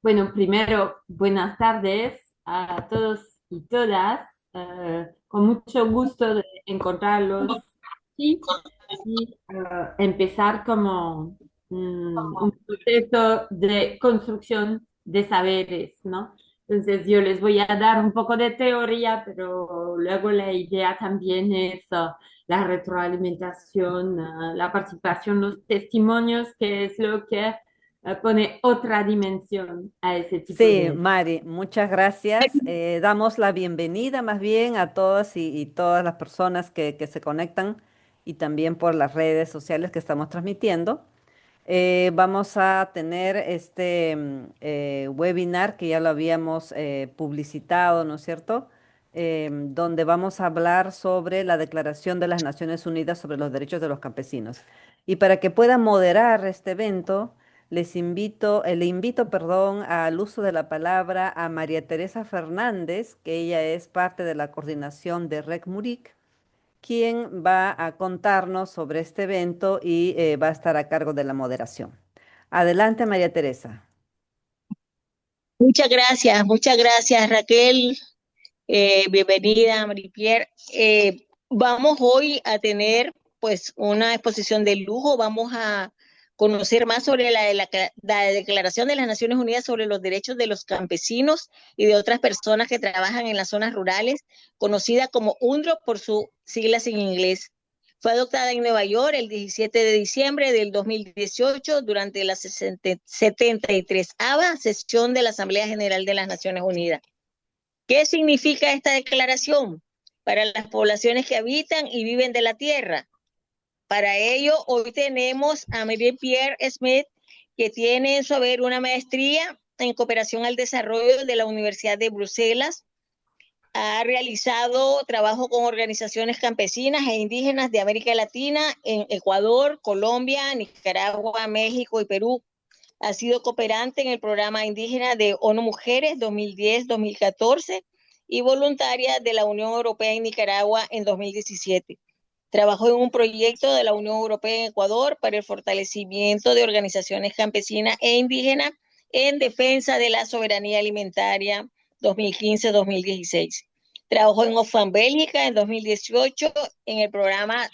Bueno, primero, buenas tardes a todos y todas. Con mucho gusto de encontrarlos aquí y empezar como un proceso de construcción de saberes, ¿no? Entonces, yo les voy a dar un poco de teoría, pero luego la idea también es la retroalimentación, la participación, los testimonios, que es lo que pone otra dimensión a ese tipo Sí, de... Mari, muchas gracias. Damos la bienvenida más bien a todas y todas las personas que se conectan y también por las redes sociales que estamos transmitiendo. Vamos a tener este webinar que ya lo habíamos publicitado, ¿no es cierto? Donde vamos a hablar sobre la Declaración de las Naciones Unidas sobre los Derechos de los Campesinos. Y para que pueda moderar este evento, le invito, perdón, al uso de la palabra a María Teresa Fernández, que ella es parte de la coordinación de REC Murik, quien va a contarnos sobre este evento y va a estar a cargo de la moderación. Adelante, María Teresa. Muchas gracias Raquel. Bienvenida, Marie-Pierre. Vamos hoy a tener pues una exposición de lujo. Vamos a conocer más sobre la Declaración de las Naciones Unidas sobre los Derechos de los Campesinos y de otras personas que trabajan en las zonas rurales, conocida como UNDRO por sus siglas en inglés. Fue adoptada en Nueva York el 17 de diciembre del 2018 durante la 73ª sesión de la Asamblea General de las Naciones Unidas. ¿Qué significa esta declaración para las poblaciones que habitan y viven de la tierra? Para ello, hoy tenemos a Marie-Pierre Smith, que tiene en su haber una maestría en cooperación al desarrollo de la Universidad de Bruselas. Ha realizado trabajo con organizaciones campesinas e indígenas de América Latina en Ecuador, Colombia, Nicaragua, México y Perú. Ha sido cooperante en el programa indígena de ONU Mujeres 2010-2014 y voluntaria de la Unión Europea en Nicaragua en 2017. Trabajó en un proyecto de la Unión Europea en Ecuador para el fortalecimiento de organizaciones campesinas e indígenas en defensa de la soberanía alimentaria 2015-2016. Trabajó en Oxfam Bélgica en 2018 en el programa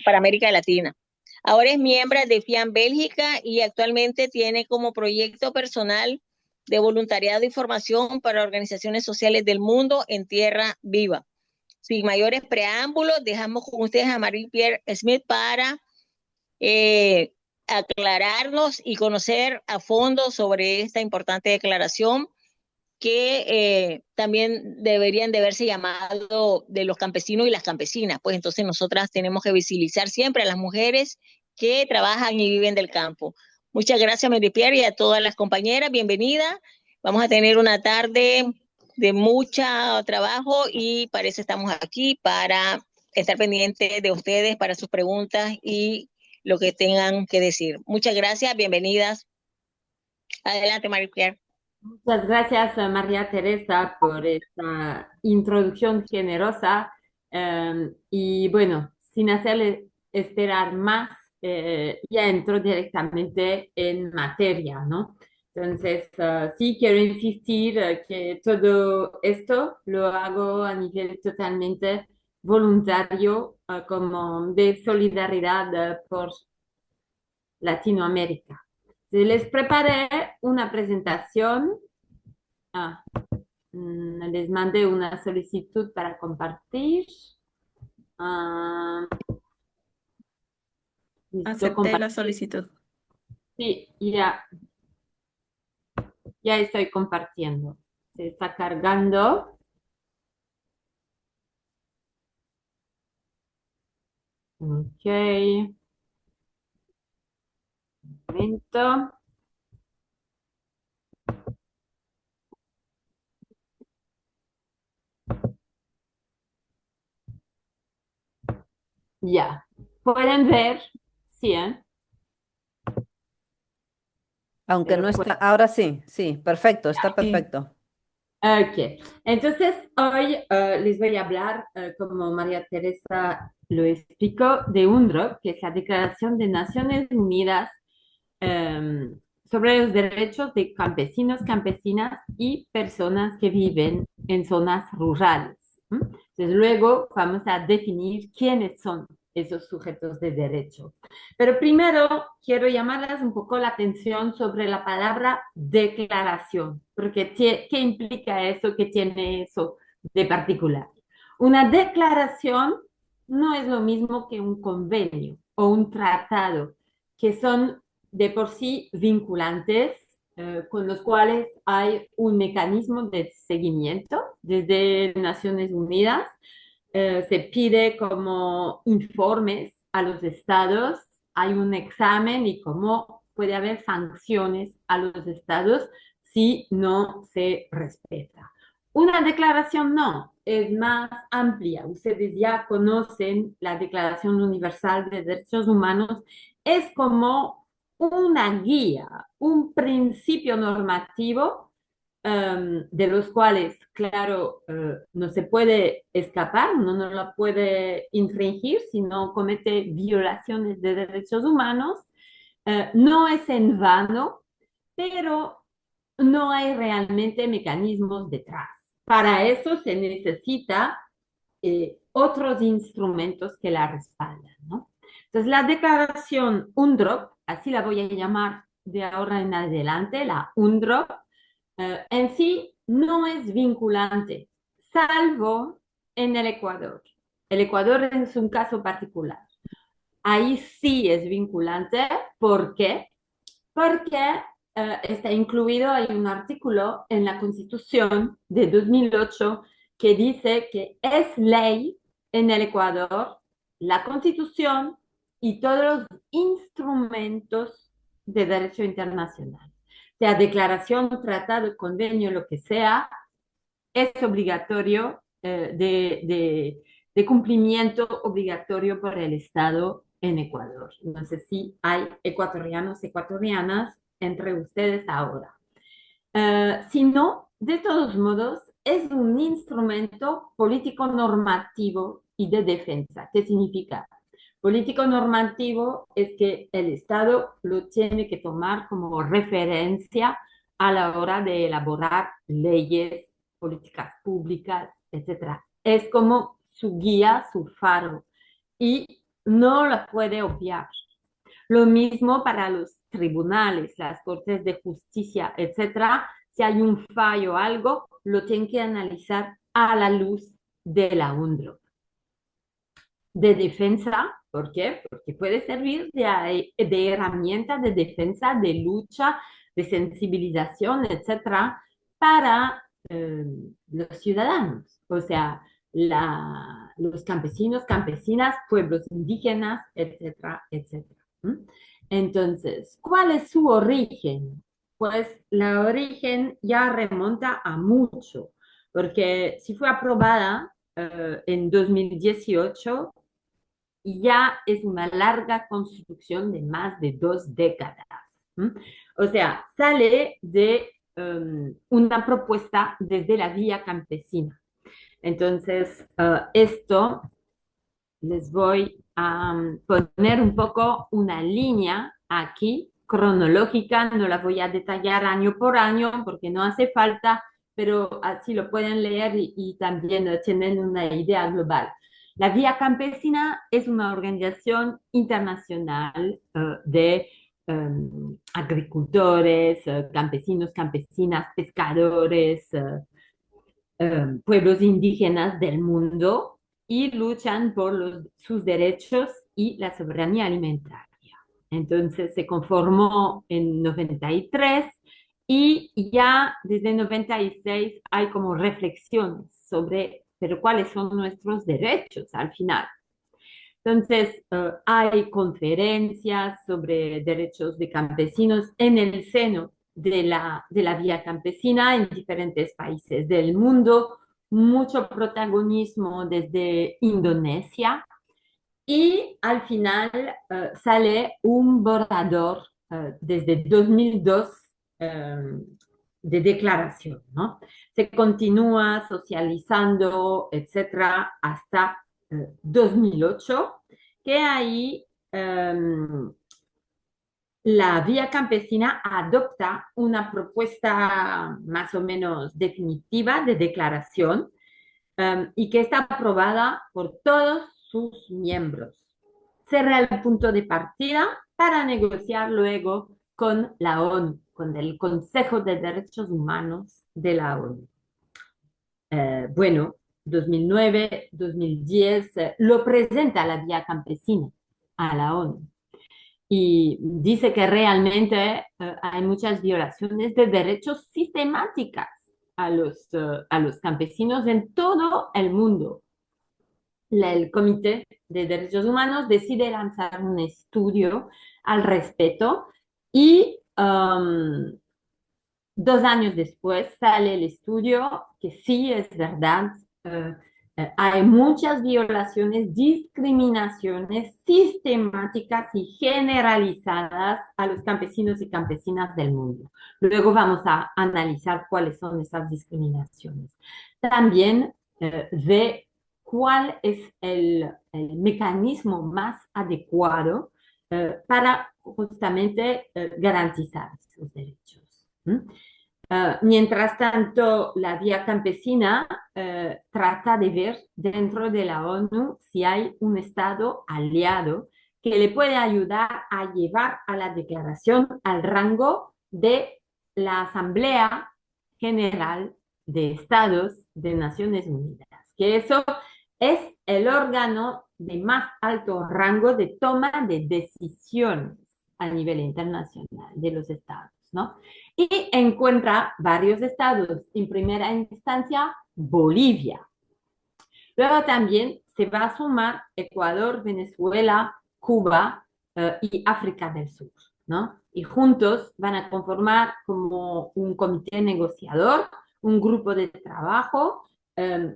para América Latina. Ahora es miembro de FIAM Bélgica y actualmente tiene como proyecto personal de voluntariado y formación para organizaciones sociales del mundo en Tierra Viva. Sin mayores preámbulos, dejamos con ustedes a Marie-Pierre Smith para aclararnos y conocer a fondo sobre esta importante declaración que también deberían de verse llamado de los campesinos y las campesinas. Pues entonces nosotras tenemos que visibilizar siempre a las mujeres que trabajan y viven del campo. Muchas gracias, Marie-Pierre, y a todas las compañeras. Bienvenida. Vamos a tener una tarde de mucho trabajo y para eso estamos aquí, para estar pendientes de ustedes, para sus preguntas y lo que tengan que decir. Muchas gracias, bienvenidas. Adelante, Marie-Pierre. Muchas gracias, María Teresa, por esta introducción generosa. Y bueno, sin hacerle esperar más, ya entro directamente en materia, ¿no? Entonces, sí, quiero insistir que todo esto lo hago a nivel totalmente voluntario, como de solidaridad por Latinoamérica. Les preparé una presentación. Ah, les mandé una solicitud para compartir. Ah, listo, Acepté la compartir. solicitud. Sí, ya estoy compartiendo. Se está cargando. Ok, un momento. Ya. ¿Pueden ver? Sí, ¿eh? Aunque no Pero está, ahora sí, sí, perfecto, está Sí, perfecto. ok, entonces hoy les voy a hablar, como María Teresa lo explicó, de UNDRO, que es la Declaración de Naciones Unidas eh, sobre los derechos de campesinos, campesinas y personas que viven en zonas rurales. Entonces, luego vamos a definir quiénes son esos sujetos de derecho. Pero primero quiero llamarles un poco la atención sobre la palabra declaración, porque ¿qué implica eso? ¿Qué tiene eso de particular? Una declaración no es lo mismo que un convenio o un tratado, que son de por sí vinculantes, con los cuales hay un mecanismo de seguimiento desde Naciones Unidas. Se pide como informes a los estados, hay un examen y cómo puede haber sanciones a los estados si no se respeta. Una declaración no, es más amplia. Ustedes ya conocen la Declaración Universal de Derechos Humanos. Es como una guía, un principio normativo, de los cuales, claro, no se puede escapar, uno no la puede infringir si no comete violaciones de derechos humanos. No es en vano, pero no hay realmente mecanismos detrás. Para eso se necesita otros instrumentos que la respaldan, ¿no? Entonces, la declaración UNDROP, así la voy a llamar de ahora en adelante, la UNDROP, en sí no es vinculante, salvo en el Ecuador. El Ecuador es un caso particular. Ahí sí es vinculante. ¿Por qué? Porque está incluido, hay un artículo en la Constitución de 2008 que dice que es ley en el Ecuador la Constitución y todos los instrumentos de derecho internacional, sea declaración, tratado, convenio, lo que sea, es obligatorio, de cumplimiento obligatorio por el Estado en Ecuador. No sé si hay ecuatorianos, ecuatorianas entre ustedes ahora. Si no, de todos modos, es un instrumento político normativo y de defensa. ¿Qué significa? Político normativo es que el Estado lo tiene que tomar como referencia a la hora de elaborar leyes, políticas públicas, etcétera. Es como su guía, su faro, y no la puede obviar. Lo mismo para los tribunales, las cortes de justicia, etcétera. Si hay un fallo o algo, lo tienen que analizar a la luz de la UNDRO. De defensa, ¿por qué? Porque puede servir de herramienta de defensa, de lucha, de sensibilización, etcétera, para los ciudadanos, o sea, los campesinos, campesinas, pueblos indígenas, etcétera, etcétera. Entonces, ¿cuál es su origen? Pues la origen ya remonta a mucho, porque si fue aprobada en 2018, ya es una larga construcción de más de 2 décadas. O sea, sale de una propuesta desde la vía campesina. Entonces, esto les voy a poner un poco una línea aquí cronológica, no la voy a detallar año por año porque no hace falta, pero así lo pueden leer y también tienen una idea global. La Vía Campesina es una organización internacional de agricultores, campesinos, campesinas, pescadores, pueblos indígenas del mundo, y luchan por sus derechos y la soberanía alimentaria. Entonces se conformó en 93 y ya desde 96 hay como reflexiones sobre, pero cuáles son nuestros derechos al final. Entonces, hay conferencias sobre derechos de campesinos en el seno de la vía campesina en diferentes países del mundo, mucho protagonismo desde Indonesia, y al final sale un borrador desde 2002 de declaración, ¿no? Se continúa socializando, etcétera, hasta 2008, que ahí la Vía Campesina adopta una propuesta más o menos definitiva de declaración y que está aprobada por todos sus miembros. Será el punto de partida para negociar luego con la ONU, con el Consejo de Derechos Humanos de la ONU. Bueno, 2009, 2010, lo presenta la Vía Campesina a la ONU y dice que realmente hay muchas violaciones de derechos sistemáticas a los campesinos en todo el mundo. El Comité de Derechos Humanos decide lanzar un estudio al respecto y 2 años después sale el estudio que sí es verdad, hay muchas violaciones, discriminaciones sistemáticas y generalizadas a los campesinos y campesinas del mundo. Luego vamos a analizar cuáles son esas discriminaciones. También ve cuál es el mecanismo más adecuado para justamente garantizar esos derechos. Mientras tanto, la Vía Campesina trata de ver dentro de la ONU si hay un Estado aliado que le puede ayudar a llevar a la declaración al rango de la Asamblea General de Estados de Naciones Unidas, que eso es el órgano de más alto rango de toma de decisiones a nivel internacional de los estados, ¿no? Y encuentra varios estados. En primera instancia, Bolivia. Luego también se va a sumar Ecuador, Venezuela, Cuba y África del Sur, ¿no? Y juntos van a conformar como un comité negociador, un grupo de trabajo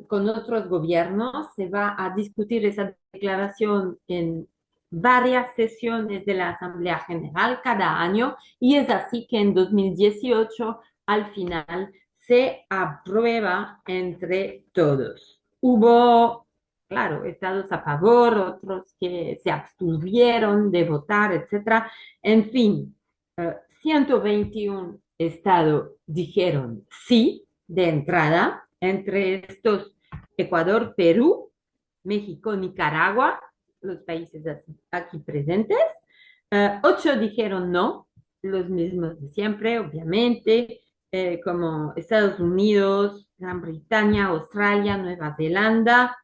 con otros gobiernos. Se va a discutir esa declaración en varias sesiones de la Asamblea General cada año y es así que en 2018 al final se aprueba entre todos. Hubo, claro, estados a favor, otros que se abstuvieron de votar, etcétera. En fin, 121 estados dijeron sí de entrada, entre estos Ecuador, Perú, México, Nicaragua, los países aquí presentes. 8 dijeron no, los mismos de siempre, obviamente, como Estados Unidos, Gran Bretaña, Australia, Nueva Zelanda,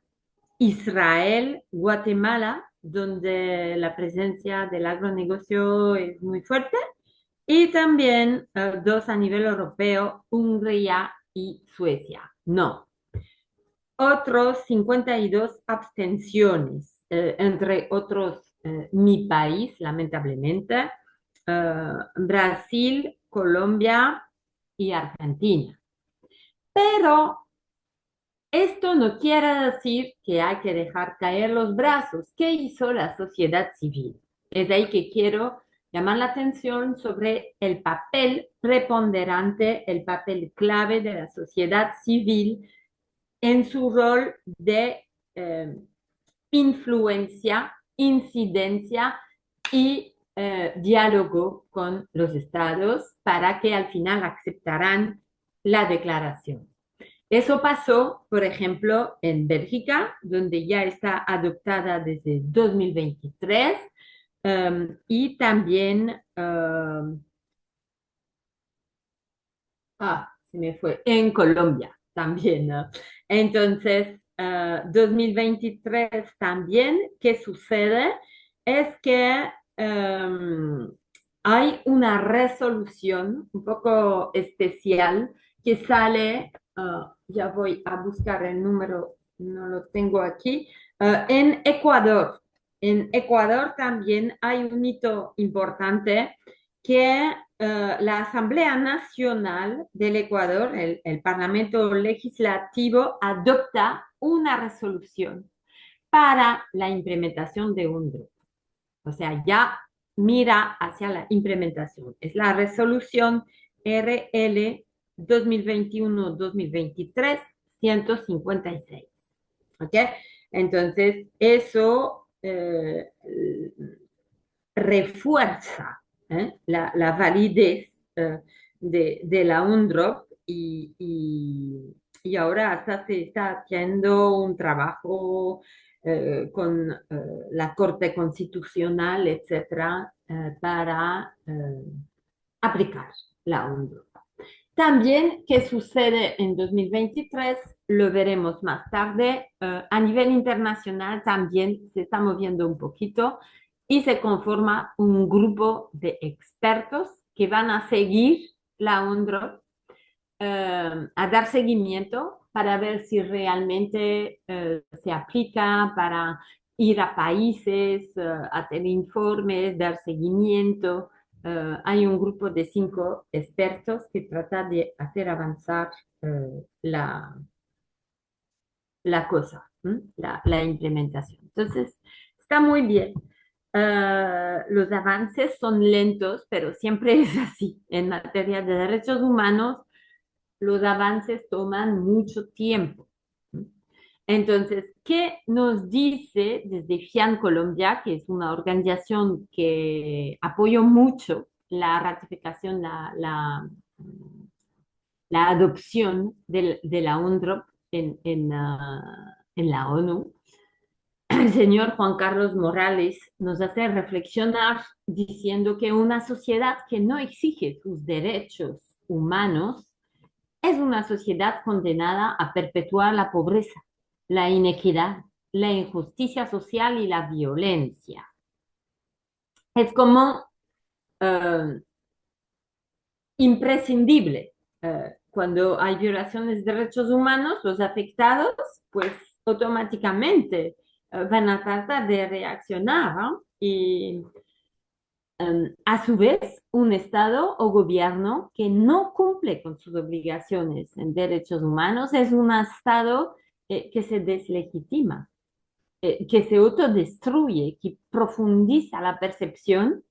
Israel, Guatemala, donde la presencia del agronegocio es muy fuerte, y también 2 a nivel europeo, Hungría y Suecia. No. Otros 52 abstenciones, entre otros mi país, lamentablemente, Brasil, Colombia y Argentina. Pero esto no quiere decir que hay que dejar caer los brazos. ¿Qué hizo la sociedad civil? Es ahí que quiero llamar la atención sobre el papel preponderante, el papel clave de la sociedad civil en su rol de influencia, incidencia y diálogo con los estados para que al final aceptaran la declaración. Eso pasó, por ejemplo, en Bélgica, donde ya está adoptada desde 2023, y también, se me fue, en Colombia también, ¿no? Entonces, 2023 también, ¿qué sucede? Es que hay una resolución un poco especial que sale, ya voy a buscar el número, no lo tengo aquí, en Ecuador. En Ecuador también hay un hito importante que la Asamblea Nacional del Ecuador, el Parlamento Legislativo, adopta una resolución para la implementación de UNDRO. O sea, ya mira hacia la implementación. Es la resolución RL 2021-2023 156. ¿Ok? Entonces, eso refuerza la validez de la UNDROP y ahora hasta se está haciendo un trabajo con la Corte Constitucional, etcétera, para aplicar la UNDROP. También, ¿qué sucede en 2023? Lo veremos más tarde. A nivel internacional también se está moviendo un poquito y se conforma un grupo de expertos que van a seguir la UNDROP, a dar seguimiento para ver si realmente se aplica, para ir a países, hacer informes, dar seguimiento. Hay un grupo de 5 expertos que trata de hacer avanzar la, la cosa, la implementación. Entonces, está muy bien. Los avances son lentos, pero siempre es así. En materia de derechos humanos, los avances toman mucho tiempo. Entonces, ¿qué nos dice desde FIAN Colombia, que es una organización que apoyó mucho la ratificación, la adopción de la UNDROP en la ONU? El señor Juan Carlos Morales nos hace reflexionar diciendo que una sociedad que no exige sus derechos humanos es una sociedad condenada a perpetuar la pobreza, la inequidad, la injusticia social y la violencia. Es como eh, imprescindible. Cuando hay violaciones de derechos humanos, los afectados, pues automáticamente van a tratar de reaccionar, ¿no? Y a su vez, un Estado o gobierno que no cumple con sus obligaciones en derechos humanos es un Estado que se deslegitima, que se autodestruye, que profundiza la percepción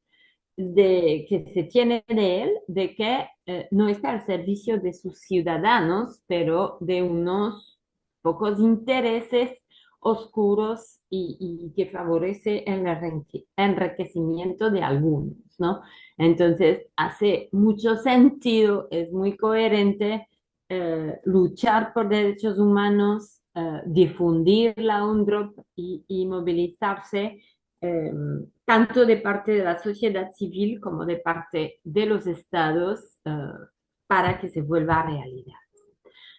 que se tiene de él, de que no está al servicio de sus ciudadanos, pero de unos pocos intereses oscuros y que favorece el enriquecimiento de algunos, ¿no? Entonces, hace mucho sentido, es muy coherente luchar por derechos humanos, difundir la UNDROP y movilizarse eh, tanto de parte de la sociedad civil como de parte de los estados para que se vuelva realidad.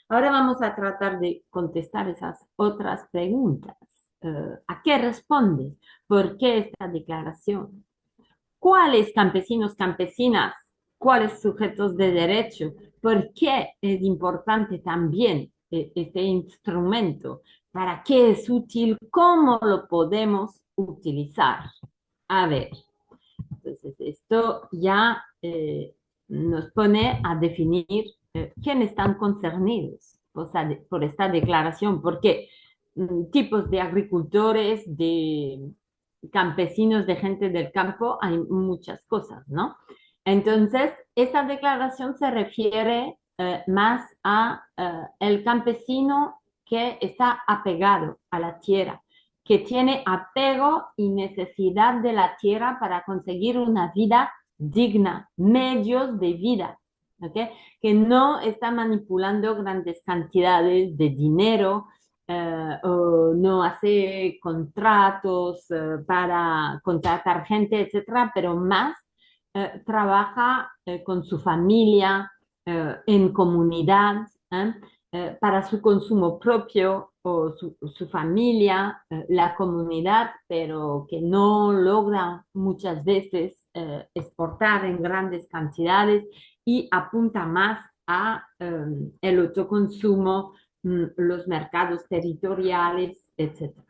Ahora vamos a tratar de contestar esas otras preguntas. ¿A qué responde? ¿Por qué esta declaración? ¿Cuáles campesinos, campesinas? ¿Cuáles sujetos de derecho? ¿Por qué es importante también este instrumento? ¿Para qué es útil? ¿Cómo lo podemos utilizar? A ver, entonces esto ya nos pone a definir quiénes están concernidos por esta declaración, porque tipos de agricultores, de campesinos, de gente del campo, hay muchas cosas, ¿no? Entonces, esta declaración se refiere más a el campesino que está apegado a la tierra, que tiene apego y necesidad de la tierra para conseguir una vida digna, medios de vida, ¿ok? Que no está manipulando grandes cantidades de dinero, o no hace contratos para contratar gente, etcétera, pero más trabaja con su familia, en comunidad, para su consumo propio o su familia, la comunidad, pero que no logra muchas veces exportar en grandes cantidades y apunta más a el autoconsumo, los mercados territoriales, etcétera.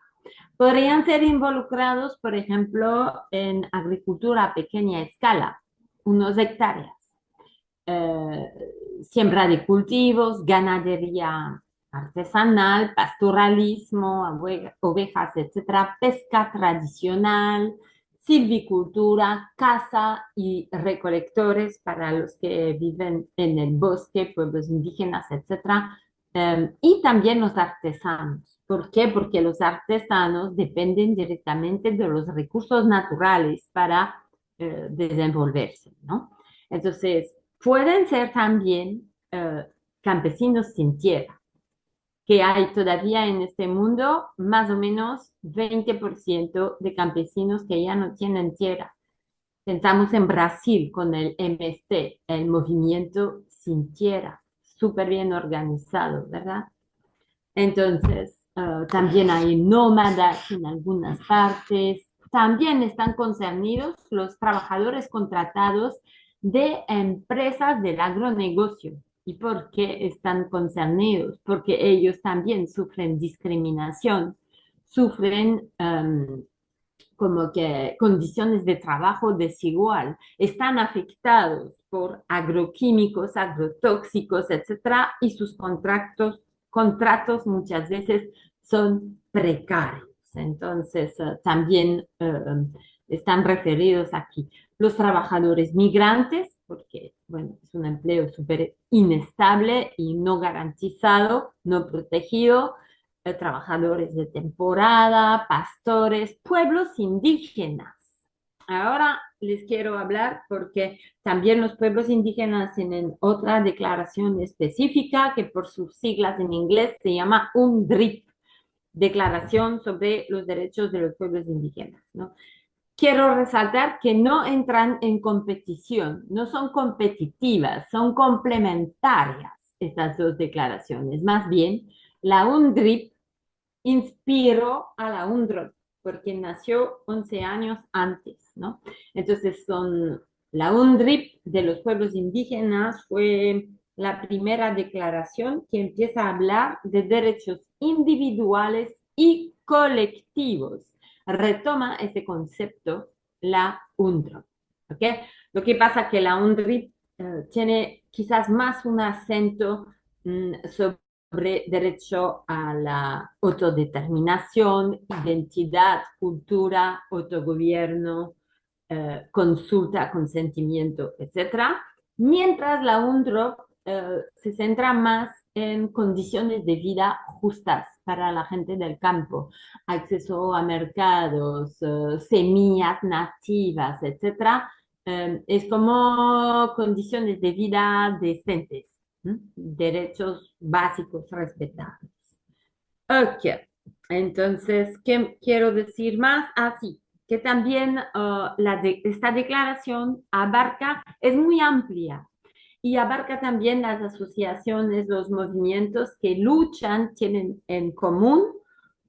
Podrían ser involucrados, por ejemplo, en agricultura a pequeña escala, unos hectáreas, eh, siembra de cultivos, ganadería artesanal, pastoralismo, ovejas, etcétera, pesca tradicional, silvicultura, caza y recolectores para los que viven en el bosque, pueblos indígenas, etcétera, y también los artesanos. ¿Por qué? Porque los artesanos dependen directamente de los recursos naturales para desenvolverse, ¿no? Entonces, pueden ser también campesinos sin tierra, que hay todavía en este mundo más o menos 20% de campesinos que ya no tienen tierra. Pensamos en Brasil con el MST, el movimiento sin tierra, súper bien organizado, ¿verdad? Entonces, también hay nómadas en algunas partes. También están concernidos los trabajadores contratados de empresas del agronegocio. ¿Y por qué están concernidos? Porque ellos también sufren discriminación, sufren como que condiciones de trabajo desigual, están afectados por agroquímicos, agrotóxicos, etcétera, y sus contratos muchas veces son precarios. Entonces, también están referidos aquí los trabajadores migrantes, porque, bueno, es un empleo súper inestable y no garantizado, no protegido, trabajadores de temporada, pastores, pueblos indígenas. Ahora les quiero hablar porque también los pueblos indígenas tienen otra declaración específica que por sus siglas en inglés se llama UNDRIP, Declaración sobre los Derechos de los Pueblos Indígenas, ¿no? Quiero resaltar que no entran en competición, no son competitivas, son complementarias estas dos declaraciones. Más bien, la UNDRIP inspiró a la UNDROP, porque nació 11 años antes, ¿no? Entonces la UNDRIP de los pueblos indígenas fue la primera declaración que empieza a hablar de derechos individuales y colectivos. Retoma ese concepto la UNDROP, ¿ok? Lo que pasa es que la UNDRIP tiene quizás más un acento sobre derecho a la autodeterminación, identidad, cultura, autogobierno, consulta, consentimiento, etcétera, mientras la UNDROP se centra más en condiciones de vida justas para la gente del campo, acceso a mercados, semillas nativas, etcétera. Es como condiciones de vida decentes, derechos básicos respetables. Ok, entonces, ¿qué quiero decir más? Así, que también esta declaración abarca, es muy amplia y abarca también las asociaciones, los movimientos que luchan, tienen en común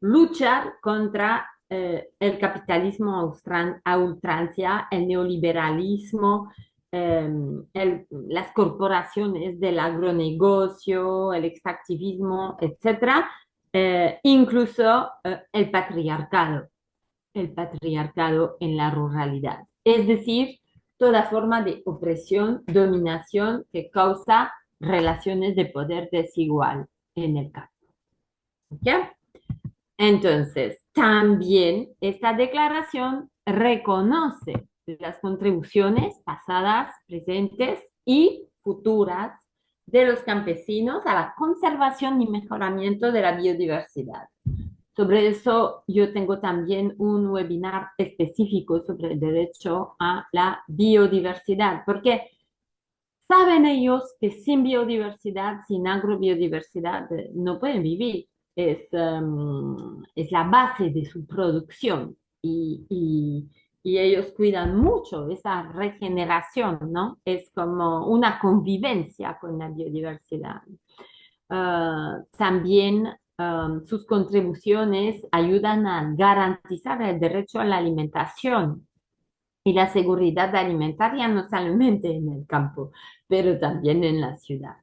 luchar contra el capitalismo a ultrancia, el neoliberalismo, las corporaciones del agronegocio, el extractivismo, etcétera, incluso el patriarcado en la ruralidad. Es decir, toda forma de opresión, dominación que causa relaciones de poder desigual en el campo. ¿Ok? Entonces, también esta declaración reconoce las contribuciones pasadas, presentes y futuras de los campesinos a la conservación y mejoramiento de la biodiversidad. Sobre eso yo tengo también un webinar específico sobre el derecho a la biodiversidad, porque saben ellos que sin biodiversidad, sin agrobiodiversidad, no pueden vivir. Es la base de su producción y ellos cuidan mucho esa regeneración, ¿no? Es como una convivencia con la biodiversidad. También sus contribuciones ayudan a garantizar el derecho a la alimentación y la seguridad alimentaria no solamente en el campo, pero también en la ciudad.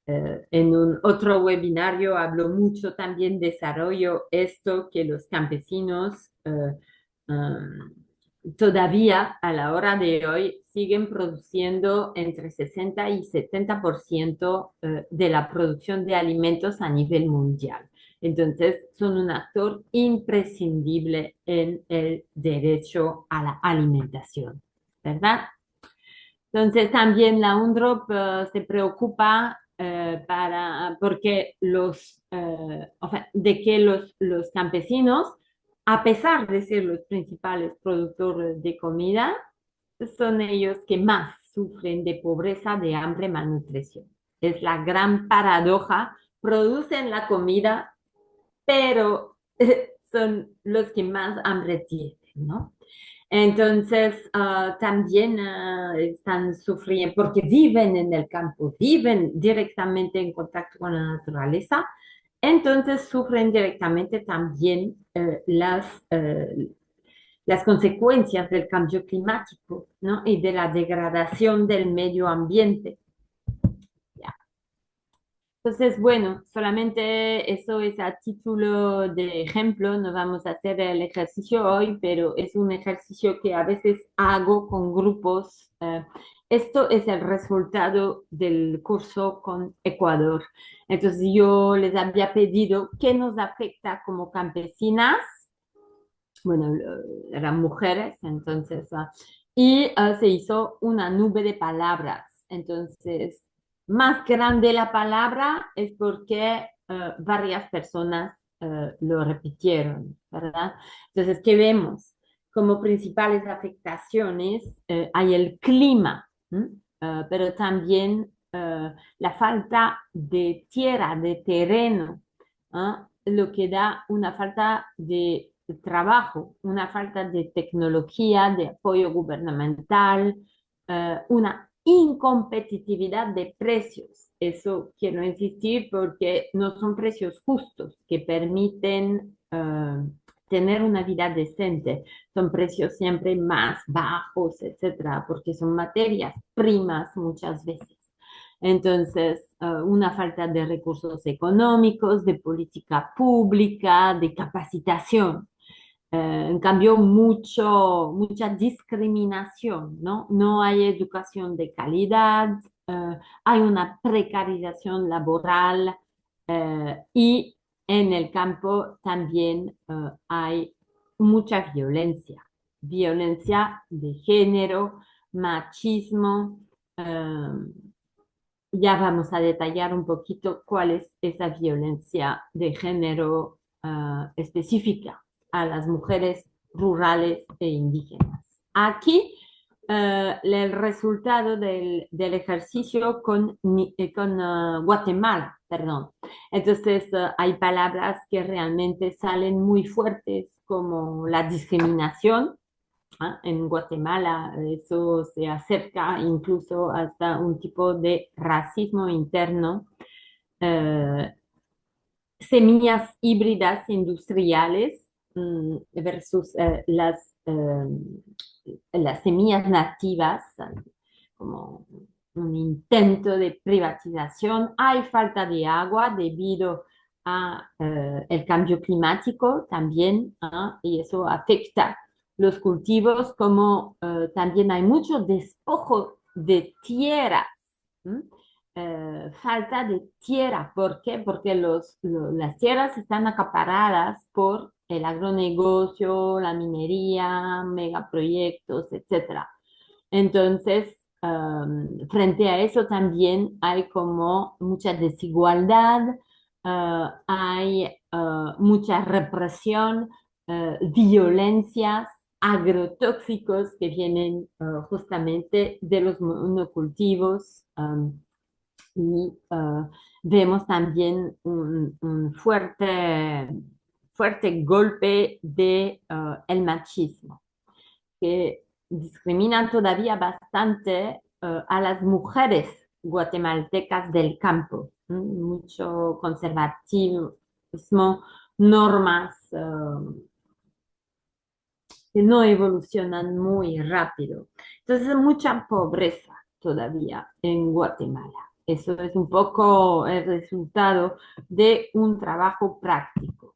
En un otro webinario hablo mucho también, desarrollo esto que los campesinos todavía a la hora de hoy siguen produciendo entre 60 y 70% de la producción de alimentos a nivel mundial. Entonces, son un actor imprescindible en el derecho a la alimentación, ¿verdad? Entonces, también la UNDROP se preocupa porque de que los campesinos a pesar de ser los principales productores de comida, son ellos que más sufren de pobreza, de hambre, malnutrición. Es la gran paradoja. Producen la comida, pero son los que más hambre tienen, ¿no? Entonces, también están sufriendo porque viven en el campo, viven directamente en contacto con la naturaleza, entonces sufren directamente también las consecuencias del cambio climático, ¿no? Y de la degradación del medio ambiente. Entonces, bueno, solamente eso es a título de ejemplo, no vamos a hacer el ejercicio hoy, pero es un ejercicio que a veces hago con grupos. Esto es el resultado del curso con Ecuador. Entonces, yo les había pedido qué nos afecta como campesinas, bueno, eran mujeres, entonces, se hizo una nube de palabras. Entonces, más grande la palabra es porque varias personas lo repitieron, ¿verdad? Entonces, ¿qué vemos? Como principales afectaciones hay el clima, ¿m? Pero también la falta de tierra, de terreno, ¿ah? Lo que da una falta de trabajo, una falta de tecnología, de apoyo gubernamental, una incompetitividad de precios. Eso quiero insistir porque no son precios justos que permiten tener una vida decente. Son precios siempre más bajos, etcétera, porque son materias primas muchas veces. Entonces, una falta de recursos económicos, de política pública, de capacitación. En cambio, mucha discriminación, ¿no? No hay educación de calidad, hay una precarización laboral y en el campo también hay mucha violencia, violencia de género, machismo. Ya vamos a detallar un poquito cuál es esa violencia de género específica a las mujeres rurales e indígenas. Aquí el resultado del ejercicio con Guatemala, perdón. Entonces hay palabras que realmente salen muy fuertes como la discriminación. En Guatemala eso se acerca incluso hasta un tipo de racismo interno. Eh, Semillas híbridas industriales versus las semillas nativas, como un intento de privatización. Hay falta de agua debido a el cambio climático también, y eso afecta los cultivos, como también hay mucho despojo de tierra. Falta de tierra. ¿Por qué? Porque las tierras están acaparadas por el agronegocio, la minería, megaproyectos, etcétera. Entonces, frente a eso también hay como mucha desigualdad, hay mucha represión, violencias, agrotóxicos que vienen justamente de los monocultivos. Y vemos también un fuerte golpe de el machismo, que discrimina todavía bastante a las mujeres guatemaltecas del campo. Mucho conservatismo, normas que no evolucionan muy rápido. Entonces, mucha pobreza todavía en Guatemala. Eso es un poco el resultado de un trabajo práctico.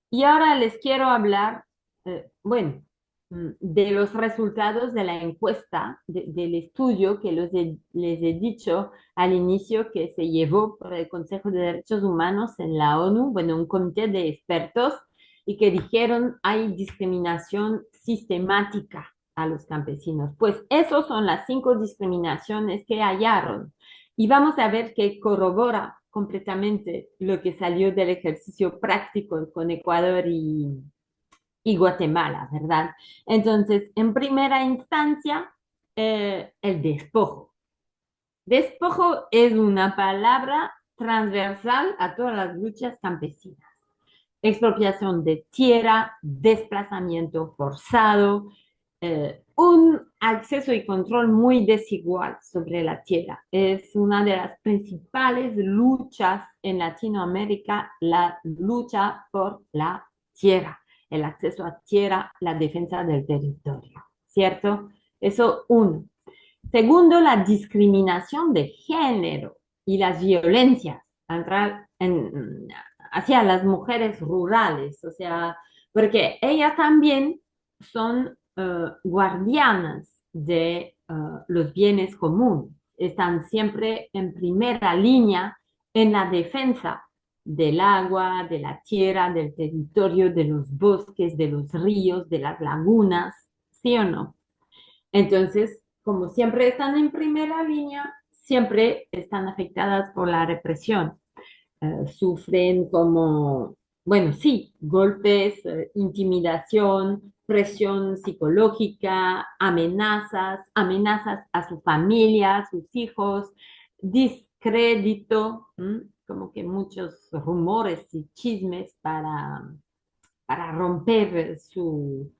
Y ahora les quiero hablar, bueno, de los resultados de la encuesta, del estudio que les he dicho al inicio que se llevó por el Consejo de Derechos Humanos en la ONU, bueno, un comité de expertos y que dijeron hay discriminación sistemática a los campesinos. Pues esas son las 5 discriminaciones que hallaron. Y vamos a ver que corrobora completamente lo que salió del ejercicio práctico con Ecuador y Guatemala, ¿verdad? Entonces, en primera instancia, el despojo. Despojo es una palabra transversal a todas las luchas campesinas. Expropiación de tierra, desplazamiento forzado, un acceso y control muy desigual sobre la tierra. Es una de las principales luchas en Latinoamérica, la lucha por la tierra, el acceso a tierra, la defensa del territorio, ¿cierto? Eso uno. Segundo, la discriminación de género y las violencias hacia las mujeres rurales, o sea, porque ellas también son guardianas de los bienes comunes, están siempre en primera línea en la defensa del agua, de la tierra, del territorio, de los bosques, de los ríos, de las lagunas, ¿sí o no? Entonces, como siempre están en primera línea, siempre están afectadas por la represión. Sufren como, bueno, sí, golpes, intimidación, presión psicológica, amenazas a su familia, a sus hijos, discrédito, como que muchos rumores y chismes para romper su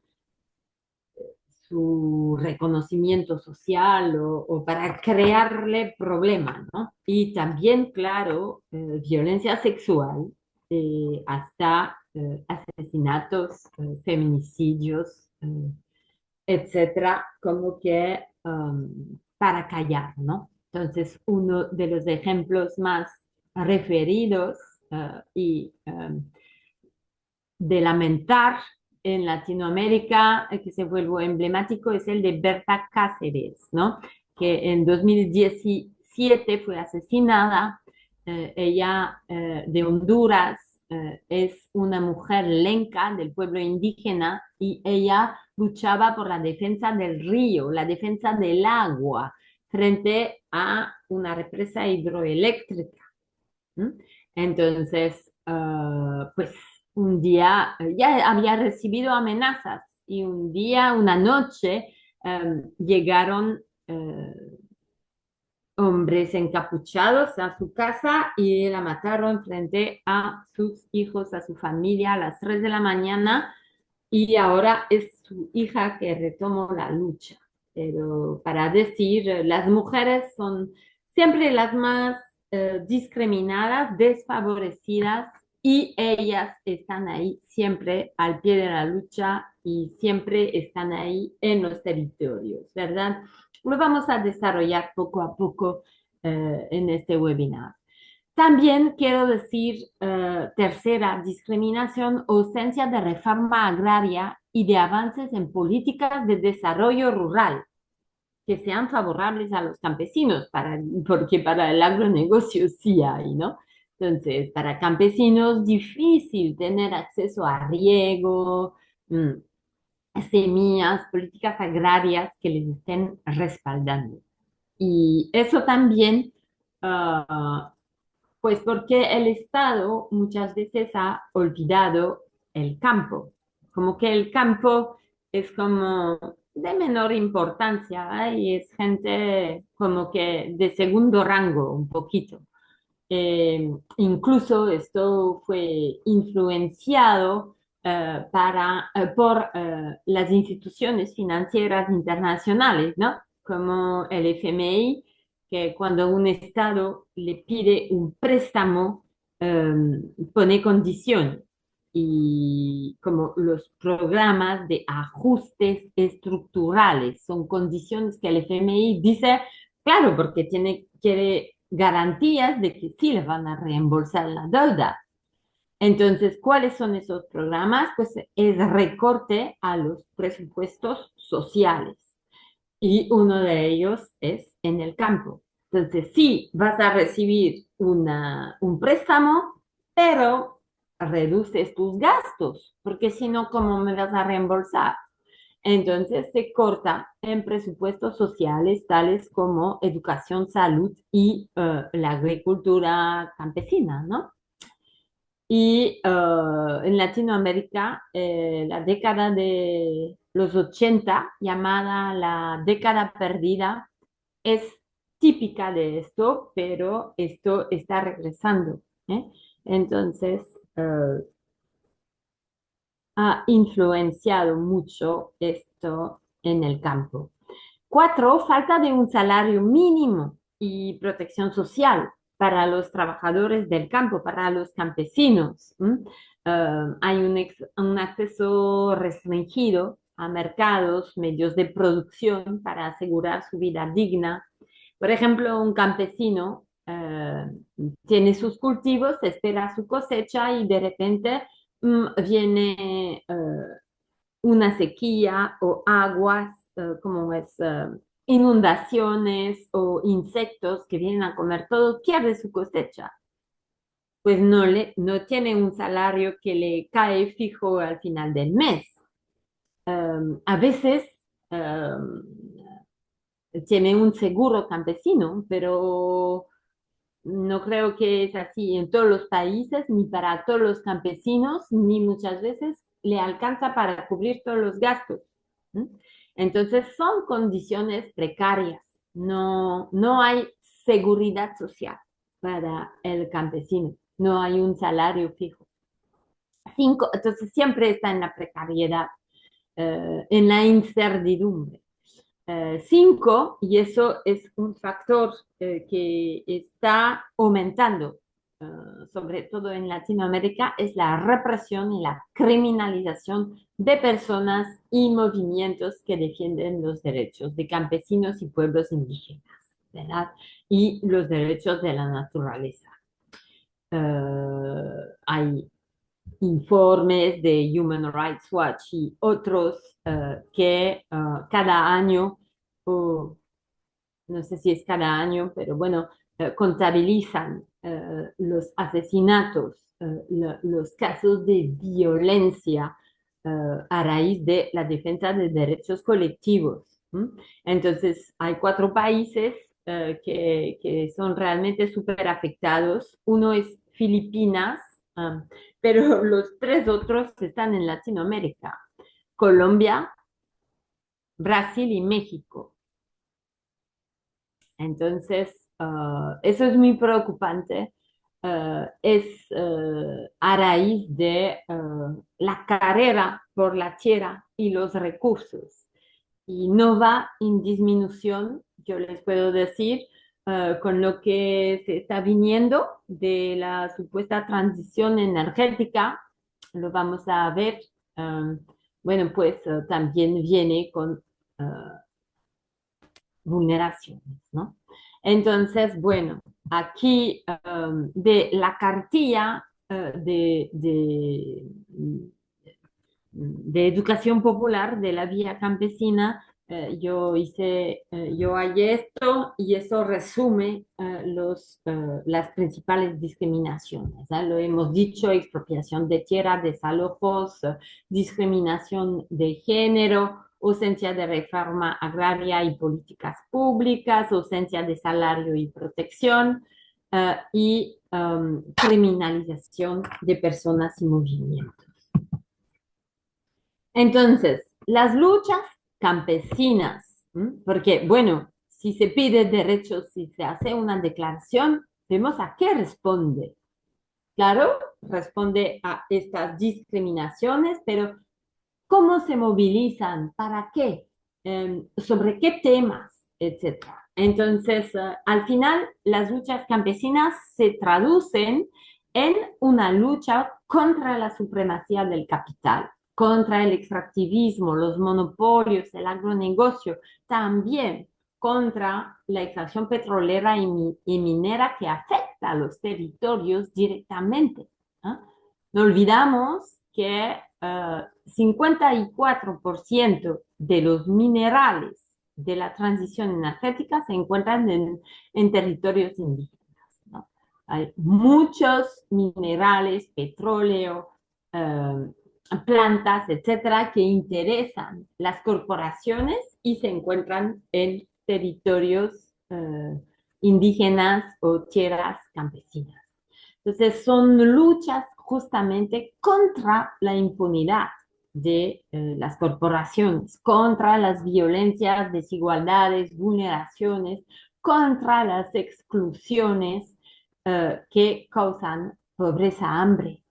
reconocimiento social o para crearle problemas, ¿no? Y también, claro, violencia sexual, hasta asesinatos, feminicidios, etcétera, como que para callar, ¿no? Entonces, uno de los ejemplos más referidos y de lamentar en Latinoamérica, que se vuelve emblemático, es el de Berta Cáceres, ¿no? Que en 2017 fue asesinada. Ella de Honduras, es una mujer lenca del pueblo indígena y ella luchaba por la defensa del río, la defensa del agua frente a una represa hidroeléctrica. ¿Mm? Entonces, pues un día ya había recibido amenazas y un día, una noche, llegaron hombres encapuchados a su casa y la mataron frente a sus hijos, a su familia a las 3 de la mañana y ahora es su hija que retomó la lucha. Pero para decir, las mujeres son siempre las más discriminadas, desfavorecidas y ellas están ahí siempre al pie de la lucha y siempre están ahí en los territorios, ¿verdad? Lo vamos a desarrollar poco a poco en este webinar. También quiero decir, tercera, discriminación, ausencia de reforma agraria y de avances en políticas de desarrollo rural que sean favorables a los campesinos, porque para el agronegocio sí hay, ¿no? Entonces, para campesinos difícil tener acceso a riego, mm, semillas, políticas agrarias que les estén respaldando. Y eso también, pues porque el Estado muchas veces ha olvidado el campo, como que el campo es como de menor importancia, ¿eh? Y es gente como que de segundo rango un poquito. Incluso esto fue influenciado por las instituciones financieras internacionales, ¿no? Como el FMI, que cuando un Estado le pide un préstamo, eh, pone condiciones. Y como los programas de ajustes estructurales son condiciones que el FMI dice, claro, porque quiere garantías de que sí le van a reembolsar la deuda. Entonces, ¿cuáles son esos programas? Pues es recorte a los presupuestos sociales y uno de ellos es en el campo. Entonces, sí, vas a recibir un préstamo, pero reduces tus gastos, porque si no, ¿cómo me vas a reembolsar? Entonces se corta en presupuestos sociales tales como educación, salud y la agricultura campesina, ¿no? Y en Latinoamérica, la década de los 80, llamada la década perdida, es típica de esto, pero esto está regresando, ¿eh? Entonces, ha influenciado mucho esto en el campo. Cuatro, falta de un salario mínimo y protección social para los trabajadores del campo, para los campesinos. Hay un acceso restringido a mercados, medios de producción para asegurar su vida digna. Por ejemplo, un campesino tiene sus cultivos, espera su cosecha y de repente viene una sequía o aguas, como es inundaciones o insectos que vienen a comer todo, pierde su cosecha. Pues no tiene un salario que le cae fijo al final del mes. A veces um, tiene un seguro campesino, pero no creo que es así en todos los países, ni para todos los campesinos, ni muchas veces le alcanza para cubrir todos los gastos. ¿Mm? Entonces son condiciones precarias, no hay seguridad social para el campesino, no hay un salario fijo. Cinco, entonces siempre está en la precariedad, en la incertidumbre. Cinco, y eso es un factor que está aumentando, sobre todo en Latinoamérica, es la represión y la criminalización de personas y movimientos que defienden los derechos de campesinos y pueblos indígenas, ¿verdad? Y los derechos de la naturaleza. Hay informes de Human Rights Watch y otros que cada año, o no sé si es cada año, pero bueno, contabilizan los asesinatos, los casos de violencia a raíz de la defensa de derechos colectivos. ¿M? Entonces, hay cuatro países que son realmente súper afectados. Uno es Filipinas, pero los tres otros están en Latinoamérica: Colombia, Brasil y México. Entonces, eso es muy preocupante. Es a raíz de la carrera por la tierra y los recursos. Y no va en disminución, yo les puedo decir, con lo que se está viniendo de la supuesta transición energética. Lo vamos a ver. Bueno, pues también viene con vulneraciones, ¿no? Entonces, bueno, aquí de la cartilla de educación popular de la vía campesina, yo hallé esto y eso resume las principales discriminaciones, ¿eh? Lo hemos dicho: expropiación de tierra, desalojos, discriminación de género, ausencia de reforma agraria y políticas públicas, ausencia de salario y protección, y criminalización de personas y movimientos. Entonces, las luchas campesinas, porque, bueno, si se pide derechos, si se hace una declaración, vemos a qué responde. Claro, responde a estas discriminaciones, pero ¿cómo se movilizan? ¿Para qué? ¿Sobre qué temas? Etcétera. Entonces, al final, las luchas campesinas se traducen en una lucha contra la supremacía del capital, contra el extractivismo, los monopolios, el agronegocio, también contra la extracción petrolera y minera que afecta a los territorios directamente, ¿no? No olvidamos que 54% de los minerales de la transición energética se encuentran en territorios indígenas, ¿no? Hay muchos minerales, petróleo, plantas, etcétera, que interesan las corporaciones y se encuentran en territorios indígenas o tierras campesinas. Entonces, son luchas justamente contra la impunidad de las corporaciones, contra las violencias, desigualdades, vulneraciones, contra las exclusiones que causan pobreza, hambre,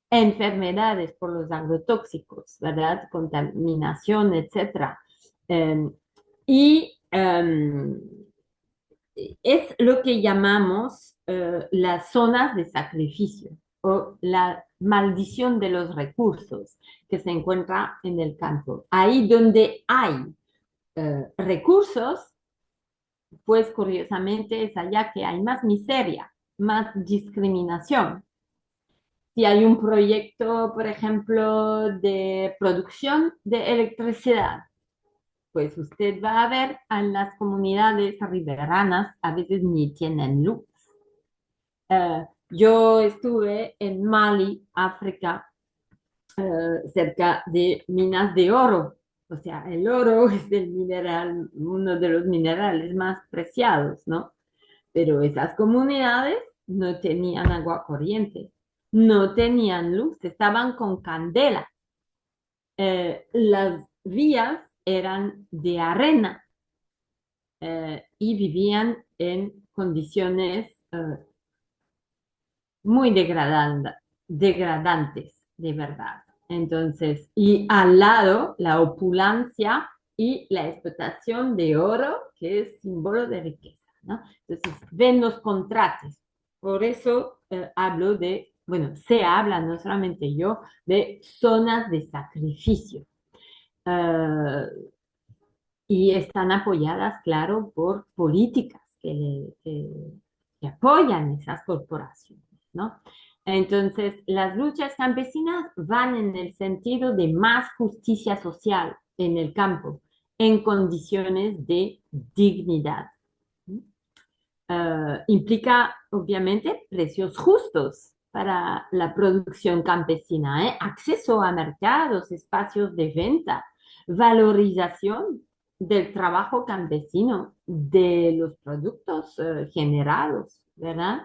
enfermedades por los agrotóxicos, ¿verdad? Contaminación, etcétera. Y es lo que llamamos las zonas de sacrificio o la maldición de los recursos que se encuentra en el campo. Ahí donde hay recursos, pues curiosamente es allá que hay más miseria, más discriminación. Si hay un proyecto, por ejemplo, de producción de electricidad, pues usted va a ver a las comunidades ribeраnas a veces ni tienen luz. Yo estuve en Mali, África, cerca de minas de oro. O sea, el oro es el mineral, uno de los minerales más preciados, ¿no? Pero esas comunidades no tenían agua corriente, no tenían luz, estaban con candela. Las vías eran de arena y vivían en condiciones muy degradantes, de verdad. Entonces, y al lado la opulancia y la explotación de oro, que es símbolo de riqueza, ¿no? Entonces, ven los contrastes. Por eso hablo de, bueno, se habla, no solamente yo, de zonas de sacrificio. Uh, y están apoyadas, claro, por políticas que apoyan esas corporaciones, ¿no? Entonces, las luchas campesinas van en el sentido de más justicia social en el campo, en condiciones de dignidad. Implica, obviamente, precios justos para la producción campesina, acceso a mercados, espacios de venta, valorización del trabajo campesino, de los productos generados, ¿verdad?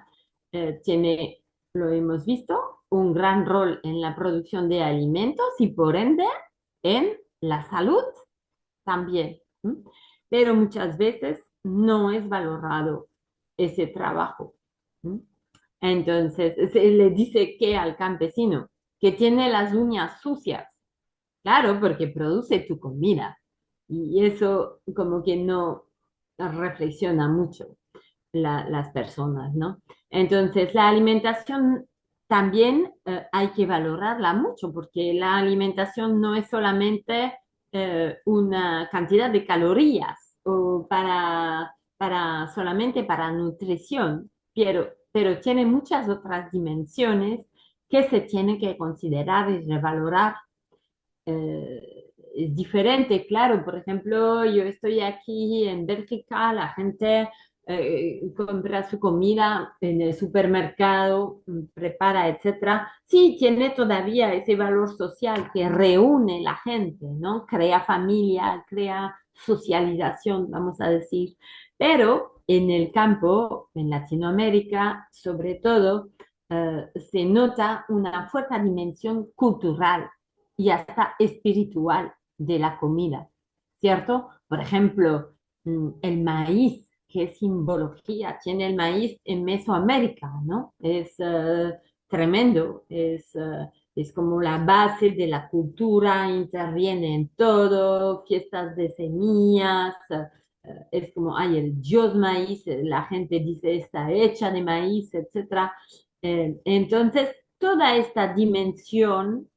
Tiene, lo hemos visto, un gran rol en la producción de alimentos y por ende en la salud también. ¿M? Pero muchas veces no es valorado ese trabajo. ¿M? Entonces, se le dice que al campesino que tiene las uñas sucias, claro, porque produce tu comida. Y eso como que no reflexiona mucho las personas, ¿no? Entonces, la alimentación también hay que valorarla mucho, porque la alimentación no es solamente una cantidad de calorías o solamente para nutrición, pero tiene muchas otras dimensiones que se tienen que considerar y revalorar. Es diferente, claro. Por ejemplo, yo estoy aquí en Bélgica, la gente compra su comida en el supermercado, prepara, etcétera. Sí, tiene todavía ese valor social que reúne la gente, ¿no? Crea familia, crea socialización, vamos a decir. Pero en el campo, en Latinoamérica, sobre todo, se nota una fuerte dimensión cultural y hasta espiritual de la comida, ¿cierto? Por ejemplo, el maíz, ¿qué simbología tiene el maíz en Mesoamérica, ¿no? Es tremendo, es como la base de la cultura, interviene en todo, fiestas de semillas, es como hay el dios maíz, la gente dice está hecha de maíz, etcétera. Entonces, toda esta dimensión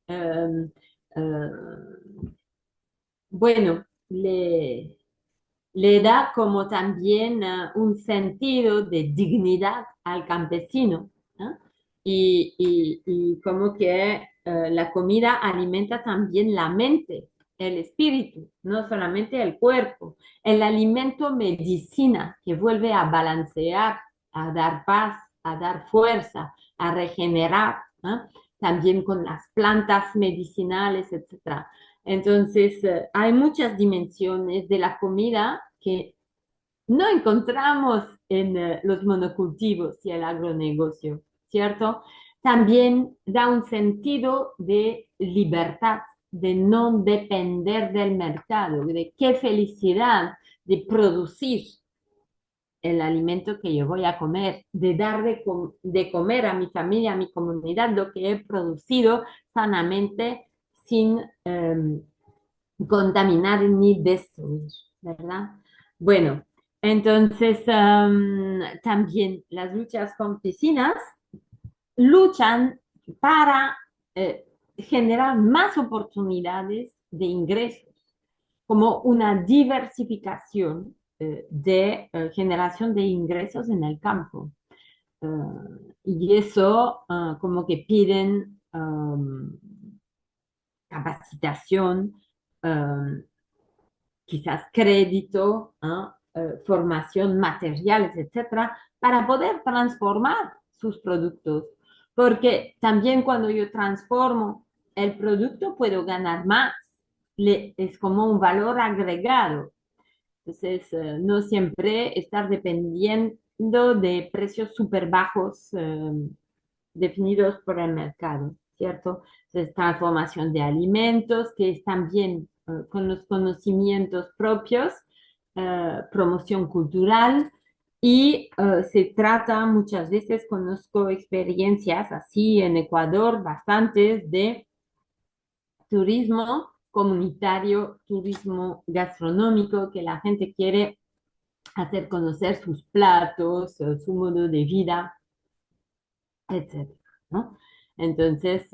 bueno, le da como también un sentido de dignidad al campesino, ¿no? Y como que la comida alimenta también la mente, el espíritu, no solamente el cuerpo. El alimento medicina que vuelve a balancear, a dar paz, a dar fuerza, a regenerar, ¿no? También con las plantas medicinales, etcétera. Entonces, hay muchas dimensiones de la comida que no encontramos en los monocultivos y el agronegocio, ¿cierto? también da un sentido de libertad, de no depender del mercado, de qué felicidad de producir el alimento que yo voy a comer, de dar de comer a mi familia, a mi comunidad, lo que he producido sanamente sin contaminar ni destruir, ¿verdad? Bueno, entonces también las luchas campesinas luchan para generar más oportunidades de ingresos, como una diversificación de generación de ingresos en el campo. Y eso como que piden capacitación, um, quizás crédito, formación, materiales, etcétera, para poder transformar sus productos. Porque también cuando yo transformo el producto puedo ganar más. Es como un valor agregado. Entonces, no siempre estar dependiendo de precios súper bajos definidos por el mercado, ¿cierto? Entonces, transformación de alimentos, que es también con los conocimientos propios, promoción cultural, y se trata muchas veces, conozco experiencias así en Ecuador, bastantes, de turismo comunitario, turismo gastronómico, que la gente quiere hacer conocer sus platos, su modo de vida, etcétera, ¿no? Entonces,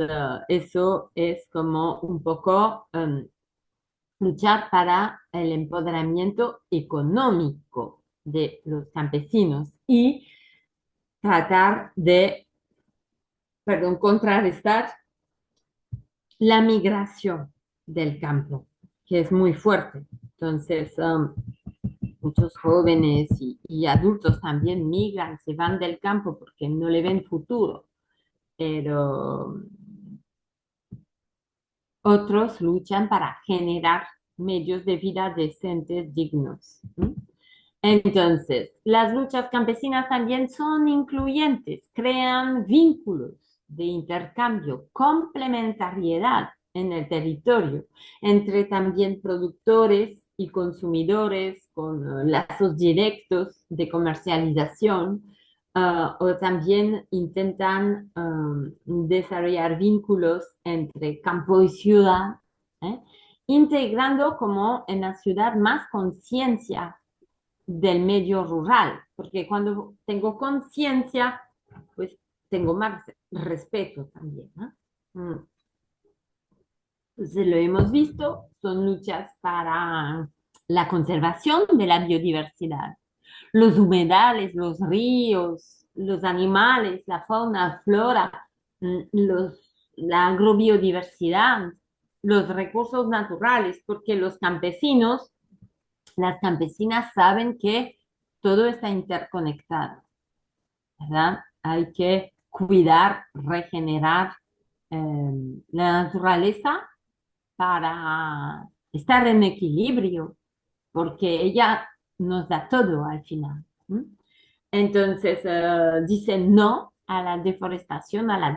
eso es como un poco luchar para el empoderamiento económico de los campesinos y tratar de, perdón, contrarrestar la migración del campo, que es muy fuerte. Entonces, muchos jóvenes y adultos también migran, se van del campo porque no le ven futuro, pero otros luchan para generar medios de vida decentes, dignos. ¿Mm? Entonces, las luchas campesinas también son incluyentes, crean vínculos de intercambio, complementariedad en el territorio, entre también productores y consumidores, con lazos directos de comercialización, o también intentan desarrollar vínculos entre campo y ciudad, ¿eh? Integrando como en la ciudad más conciencia del medio rural, porque cuando tengo conciencia, pues tengo más respeto también, ¿no? Entonces lo hemos visto, son luchas para la conservación de la biodiversidad, los humedales, los ríos, los animales, la fauna, flora, la agrobiodiversidad, los recursos naturales, porque los campesinos, las campesinas saben que todo está interconectado, ¿verdad? Hay que cuidar, regenerar la naturaleza para estar en equilibrio, porque ella nos da todo al final. ¿Mm? Entonces, dicen no a la deforestación, a la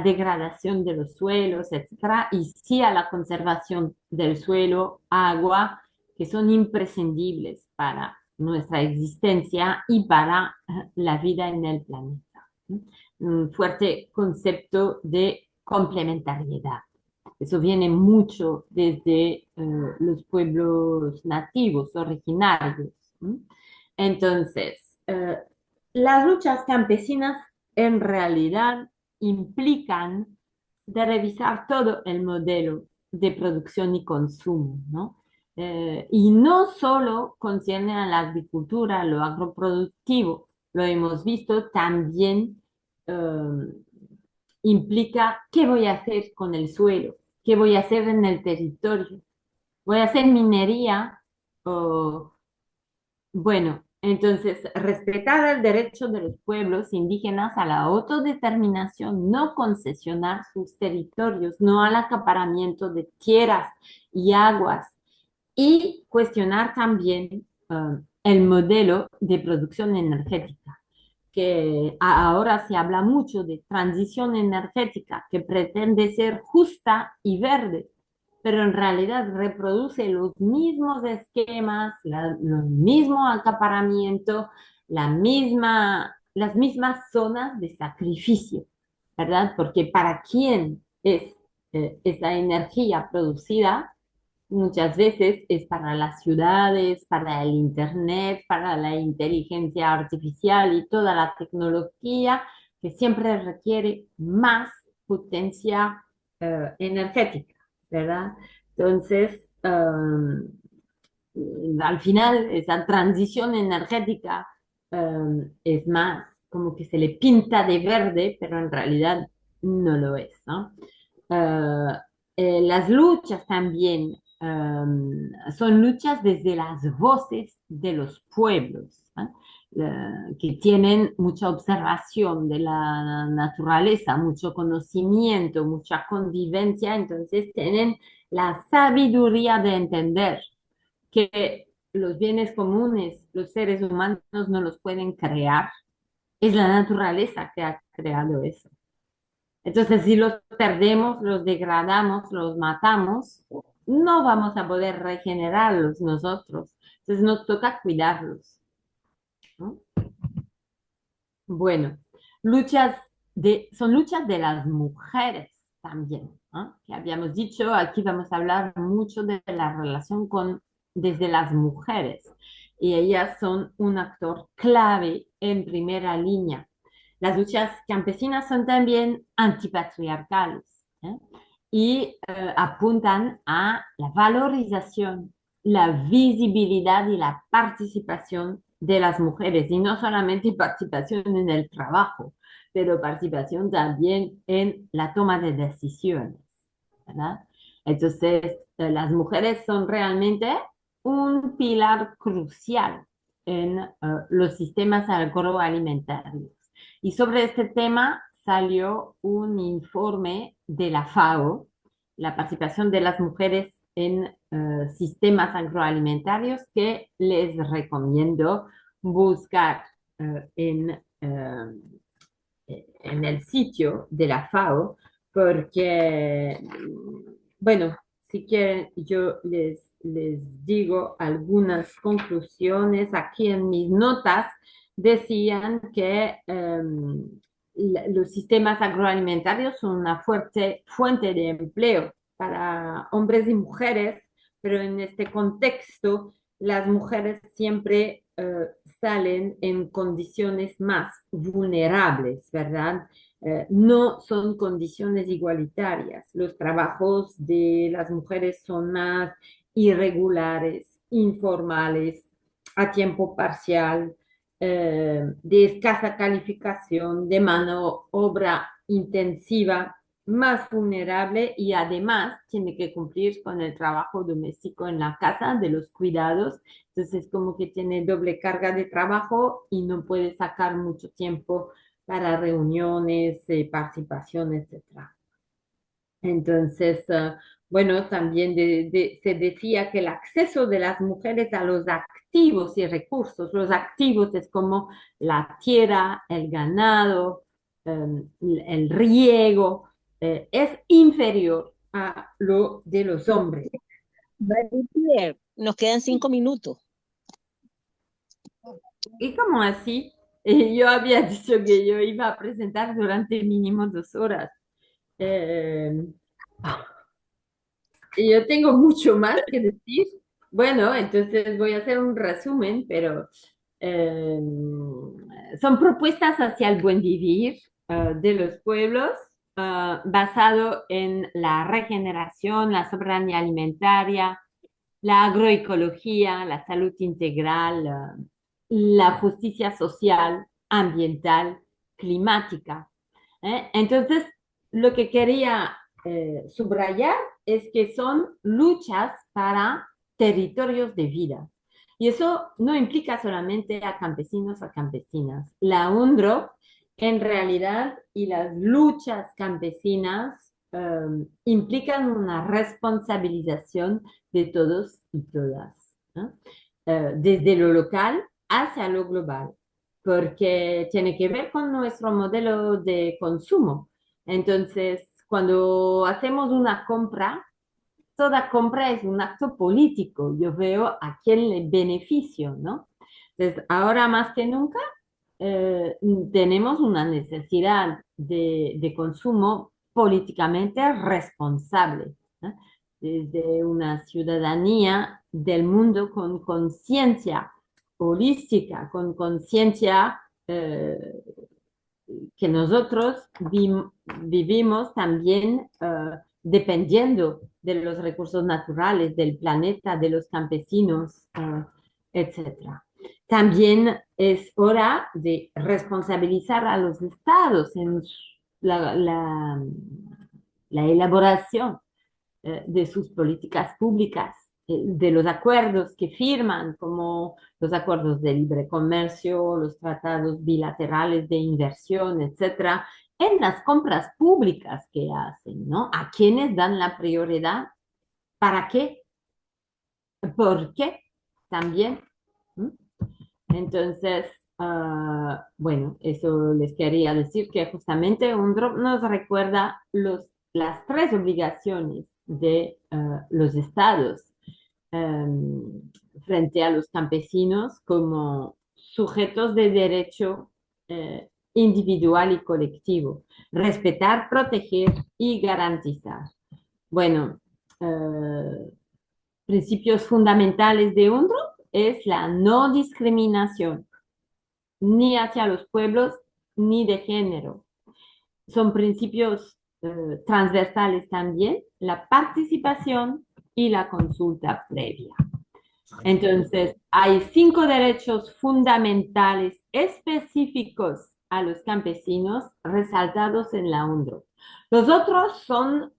degradación de los suelos, etcétera, y sí a la conservación del suelo, agua, que son imprescindibles para nuestra existencia y para la vida en el planeta. Un fuerte concepto de complementariedad. Eso viene mucho desde los pueblos nativos, originarios. ¿Mm? Entonces, las luchas campesinas en realidad implican de revisar todo el modelo de producción y consumo, ¿no? Y no solo concierne a la agricultura, lo agroproductivo, lo hemos visto, también implica qué voy a hacer con el suelo, qué voy a hacer en el territorio, voy a hacer minería o bueno, entonces, respetar el derecho de los pueblos indígenas a la autodeterminación, no concesionar sus territorios, no al acaparamiento de tierras y aguas, y cuestionar también el modelo de producción energética. que ahora se habla mucho de transición energética, que pretende ser justa y verde, pero en realidad reproduce los mismos esquemas, los mismo acaparamiento, las mismas zonas de sacrificio, ¿verdad? Porque ¿para quién es esa energía producida? Muchas veces es para las ciudades, para el Internet, para la inteligencia artificial y toda la tecnología que siempre requiere más potencia energética, ¿verdad? Entonces, al final, esa transición energética es más como que se le pinta de verde, pero en realidad no lo es, ¿no? Eh, las luchas también son luchas desde las voces de los pueblos, ¿no? Que tienen mucha observación de la naturaleza, mucho conocimiento, mucha convivencia, entonces tienen la sabiduría de entender que los bienes comunes, los seres humanos no los pueden crear, es la naturaleza que ha creado eso. Entonces, si los perdemos, los degradamos, los matamos, no vamos a poder regenerarlos nosotros. Entonces, nos toca cuidarlos, ¿no? Bueno, son luchas de las mujeres también, ¿no? Que habíamos dicho, aquí vamos a hablar mucho de la relación desde las mujeres. Y ellas son un actor clave en primera línea. Las luchas campesinas son también antipatriarcales, ¿eh? Y apuntan a la valorización, la visibilidad y la participación de las mujeres, y no solamente participación en el trabajo, pero participación también en la toma de decisiones, ¿verdad? Entonces, las mujeres son realmente un pilar crucial en los sistemas agroalimentarios. Y sobre este tema salió un informe de la FAO, la participación de las mujeres en sistemas agroalimentarios, que les recomiendo buscar en el sitio de la FAO, porque, bueno, si quieren, yo les digo algunas conclusiones aquí en mis notas. Decían que los sistemas agroalimentarios son una fuerte fuente de empleo para hombres y mujeres, pero en este contexto las mujeres siempre salen en condiciones más vulnerables, ¿verdad? No son condiciones igualitarias. Los trabajos de las mujeres son más irregulares, informales, a tiempo parcial, de escasa calificación, de mano obra intensiva, más vulnerable, y además tiene que cumplir con el trabajo doméstico en la casa, de los cuidados. Entonces, como que tiene doble carga de trabajo y no puede sacar mucho tiempo para reuniones, participación, etcétera. Entonces, bueno, también se decía que el acceso de las mujeres a los activos y recursos, los activos es como la tierra, el ganado, el riego, es inferior a lo de los hombres. Marie-Pierre, nos quedan 5 minutos. ¿Y cómo así? Yo había dicho que yo iba a presentar durante mínimo 2 horas. Eh, y yo tengo mucho más que decir. Bueno, entonces voy a hacer un resumen, pero eh, son propuestas hacia el buen vivir de los pueblos, basado en la regeneración, la soberanía alimentaria, la agroecología, la salud integral, la justicia social, ambiental, climática. Entonces, lo que quería subrayar es que son luchas para territorios de vida. Y eso no implica solamente a campesinos o campesinas. La UNDRO, en realidad, y las luchas campesinas implican una responsabilización de todos y todas, ¿no? Desde lo local hacia lo global. porque tiene que ver con nuestro modelo de consumo. Entonces, cuando hacemos una compra, toda compra es un acto político. Yo veo a quién le beneficio, ¿no? Entonces, ahora más que nunca, tenemos una necesidad de consumo políticamente responsable, ¿no? Desde una ciudadanía del mundo con conciencia holística, con conciencia que nosotros vivimos también dependiendo de los recursos naturales, del planeta, de los campesinos, etcétera. También es hora de responsabilizar a los estados en la elaboración de sus políticas públicas, de los acuerdos que firman, como los acuerdos de libre comercio, los tratados bilaterales de inversión, etcétera, en las compras públicas que hacen, ¿no? ¿A quiénes dan la prioridad? ¿Para qué? ¿Por qué? También. ¿M? Entonces, bueno, eso les quería decir que justamente UNDROP nos recuerda las tres obligaciones de los estados frente a los campesinos como sujetos de derecho individual y colectivo. Respetar, proteger y garantizar. Bueno, principios fundamentales de UNDROP es la no discriminación, ni hacia los pueblos, ni de género. Son principios transversales también, la participación y la consulta previa. Entonces, hay 5 derechos fundamentales específicos a los campesinos resaltados en la UNDRO. Los otros son,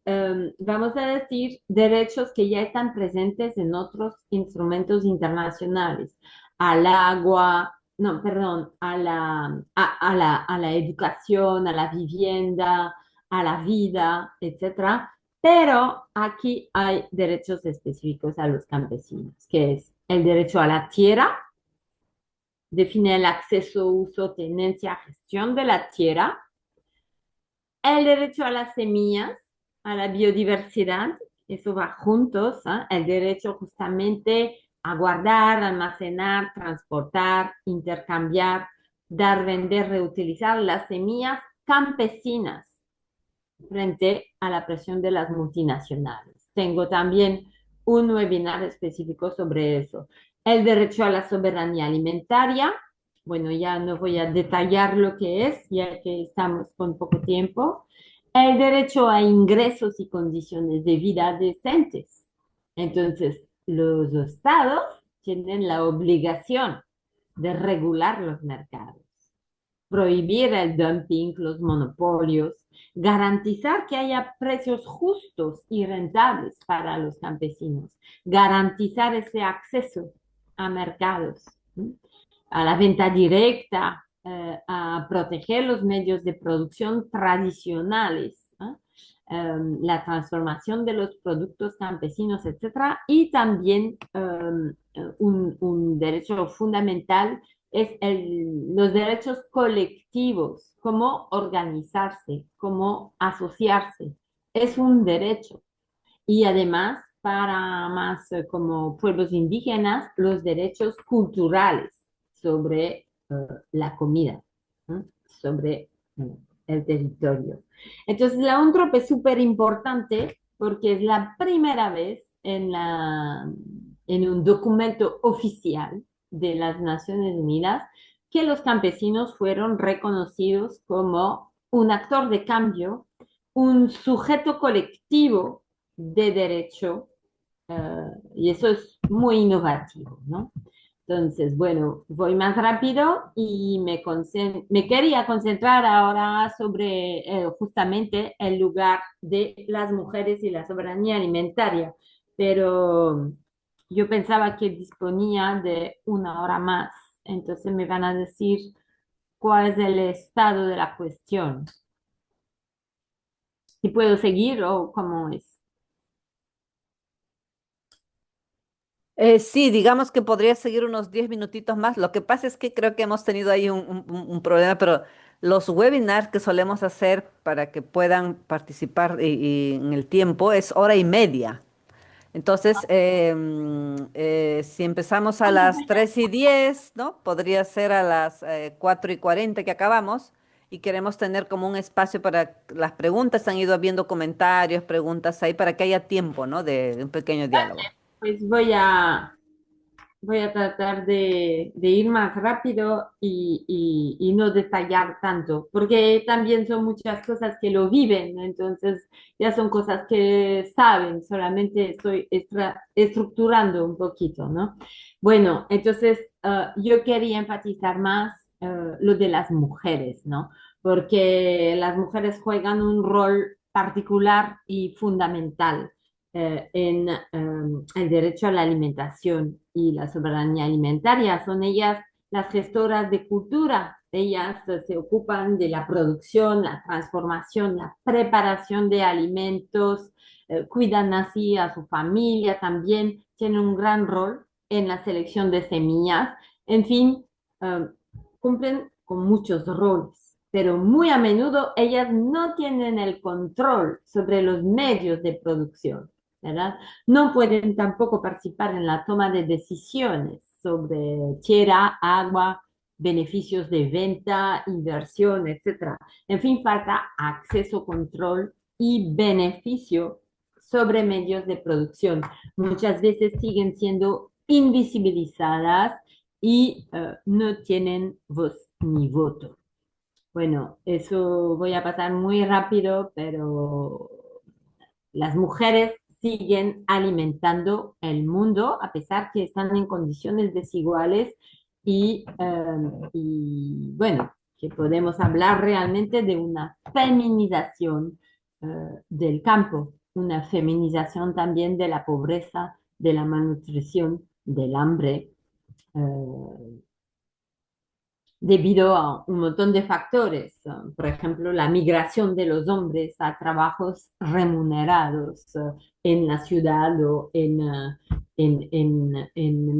vamos a decir, derechos que ya están presentes en otros instrumentos internacionales, al agua, no, perdón, a la educación, a la vivienda, a la vida, etcétera. Pero aquí hay derechos específicos a los campesinos, que es el derecho a la tierra, define el acceso, uso, tenencia, gestión de la tierra, el derecho a las semillas, a la biodiversidad, eso va juntos, ¿eh? El derecho justamente a guardar, almacenar, transportar, intercambiar, dar, vender, reutilizar las semillas campesinas frente a la presión de las multinacionales. Tengo también un webinar específico sobre eso. El derecho a la soberanía alimentaria. Bueno, ya no voy a detallar lo que es, ya que estamos con poco tiempo. El derecho a ingresos y condiciones de vida decentes. Entonces, los estados tienen la obligación de regular los mercados, prohibir el dumping, los monopolios, garantizar que haya precios justos y rentables para los campesinos, garantizar ese acceso a mercados, ¿sí? A la venta directa, a proteger los medios de producción tradicionales, ¿eh? La transformación de los productos campesinos, etcétera, y también un derecho fundamental es los derechos colectivos, cómo organizarse, cómo asociarse. Es un derecho. Y además, para más como pueblos indígenas, los derechos culturales sobre la comida, ¿no? Sobre el territorio. Entonces, la UNTROP es súper importante porque es la primera vez en un documento oficial de las Naciones Unidas que los campesinos fueron reconocidos como un actor de cambio, un sujeto colectivo de derecho, y eso es muy innovativo, ¿no? Entonces, bueno, voy más rápido y me quería concentrar ahora sobre justamente el lugar de las mujeres y la soberanía alimentaria, pero yo pensaba que disponía de una hora más, entonces me van a decir cuál es el estado de la cuestión. Si puedo seguir o cómo es. Sí, digamos que podría seguir unos 10 minutitos más. Lo que pasa es que creo que hemos tenido ahí un problema, pero los webinars que solemos hacer para que puedan participar y en el tiempo es hora y media. Entonces, si empezamos a las 3:10, ¿no? Podría ser a las 4:40 que acabamos y queremos tener como un espacio para las preguntas. Han ido habiendo comentarios, preguntas ahí para que haya tiempo, ¿no? De un pequeño diálogo. Pues voy a tratar de ir más rápido y no detallar tanto, porque también son muchas cosas que lo viven, ¿no? Entonces ya son cosas que saben, solamente estoy estructurando un poquito, ¿no? Bueno, entonces yo quería enfatizar más lo de las mujeres, ¿no? Porque las mujeres juegan un rol particular y fundamental en el derecho a la alimentación y la soberanía alimentaria. Son ellas las gestoras de cultura. Ellas se ocupan de la producción, la transformación, la preparación de alimentos, cuidan así a su familia también, tienen un gran rol en la selección de semillas. En fin, cumplen con muchos roles, pero muy a menudo ellas no tienen el control sobre los medios de producción, ¿verdad? No pueden tampoco participar en la toma de decisiones sobre tierra, agua, beneficios de venta, inversión, etcétera. En fin, falta acceso, control y beneficio sobre medios de producción. Muchas veces siguen siendo invisibilizadas y no tienen voz ni voto. Bueno, eso voy a pasar muy rápido, pero las mujeres siguen alimentando el mundo a pesar que están en condiciones desiguales bueno, que podemos hablar realmente de una feminización del campo, una feminización también de la pobreza, de la malnutrición, del hambre. eh, Debido a un montón de factores, por ejemplo, la migración de los hombres a trabajos remunerados en la ciudad o en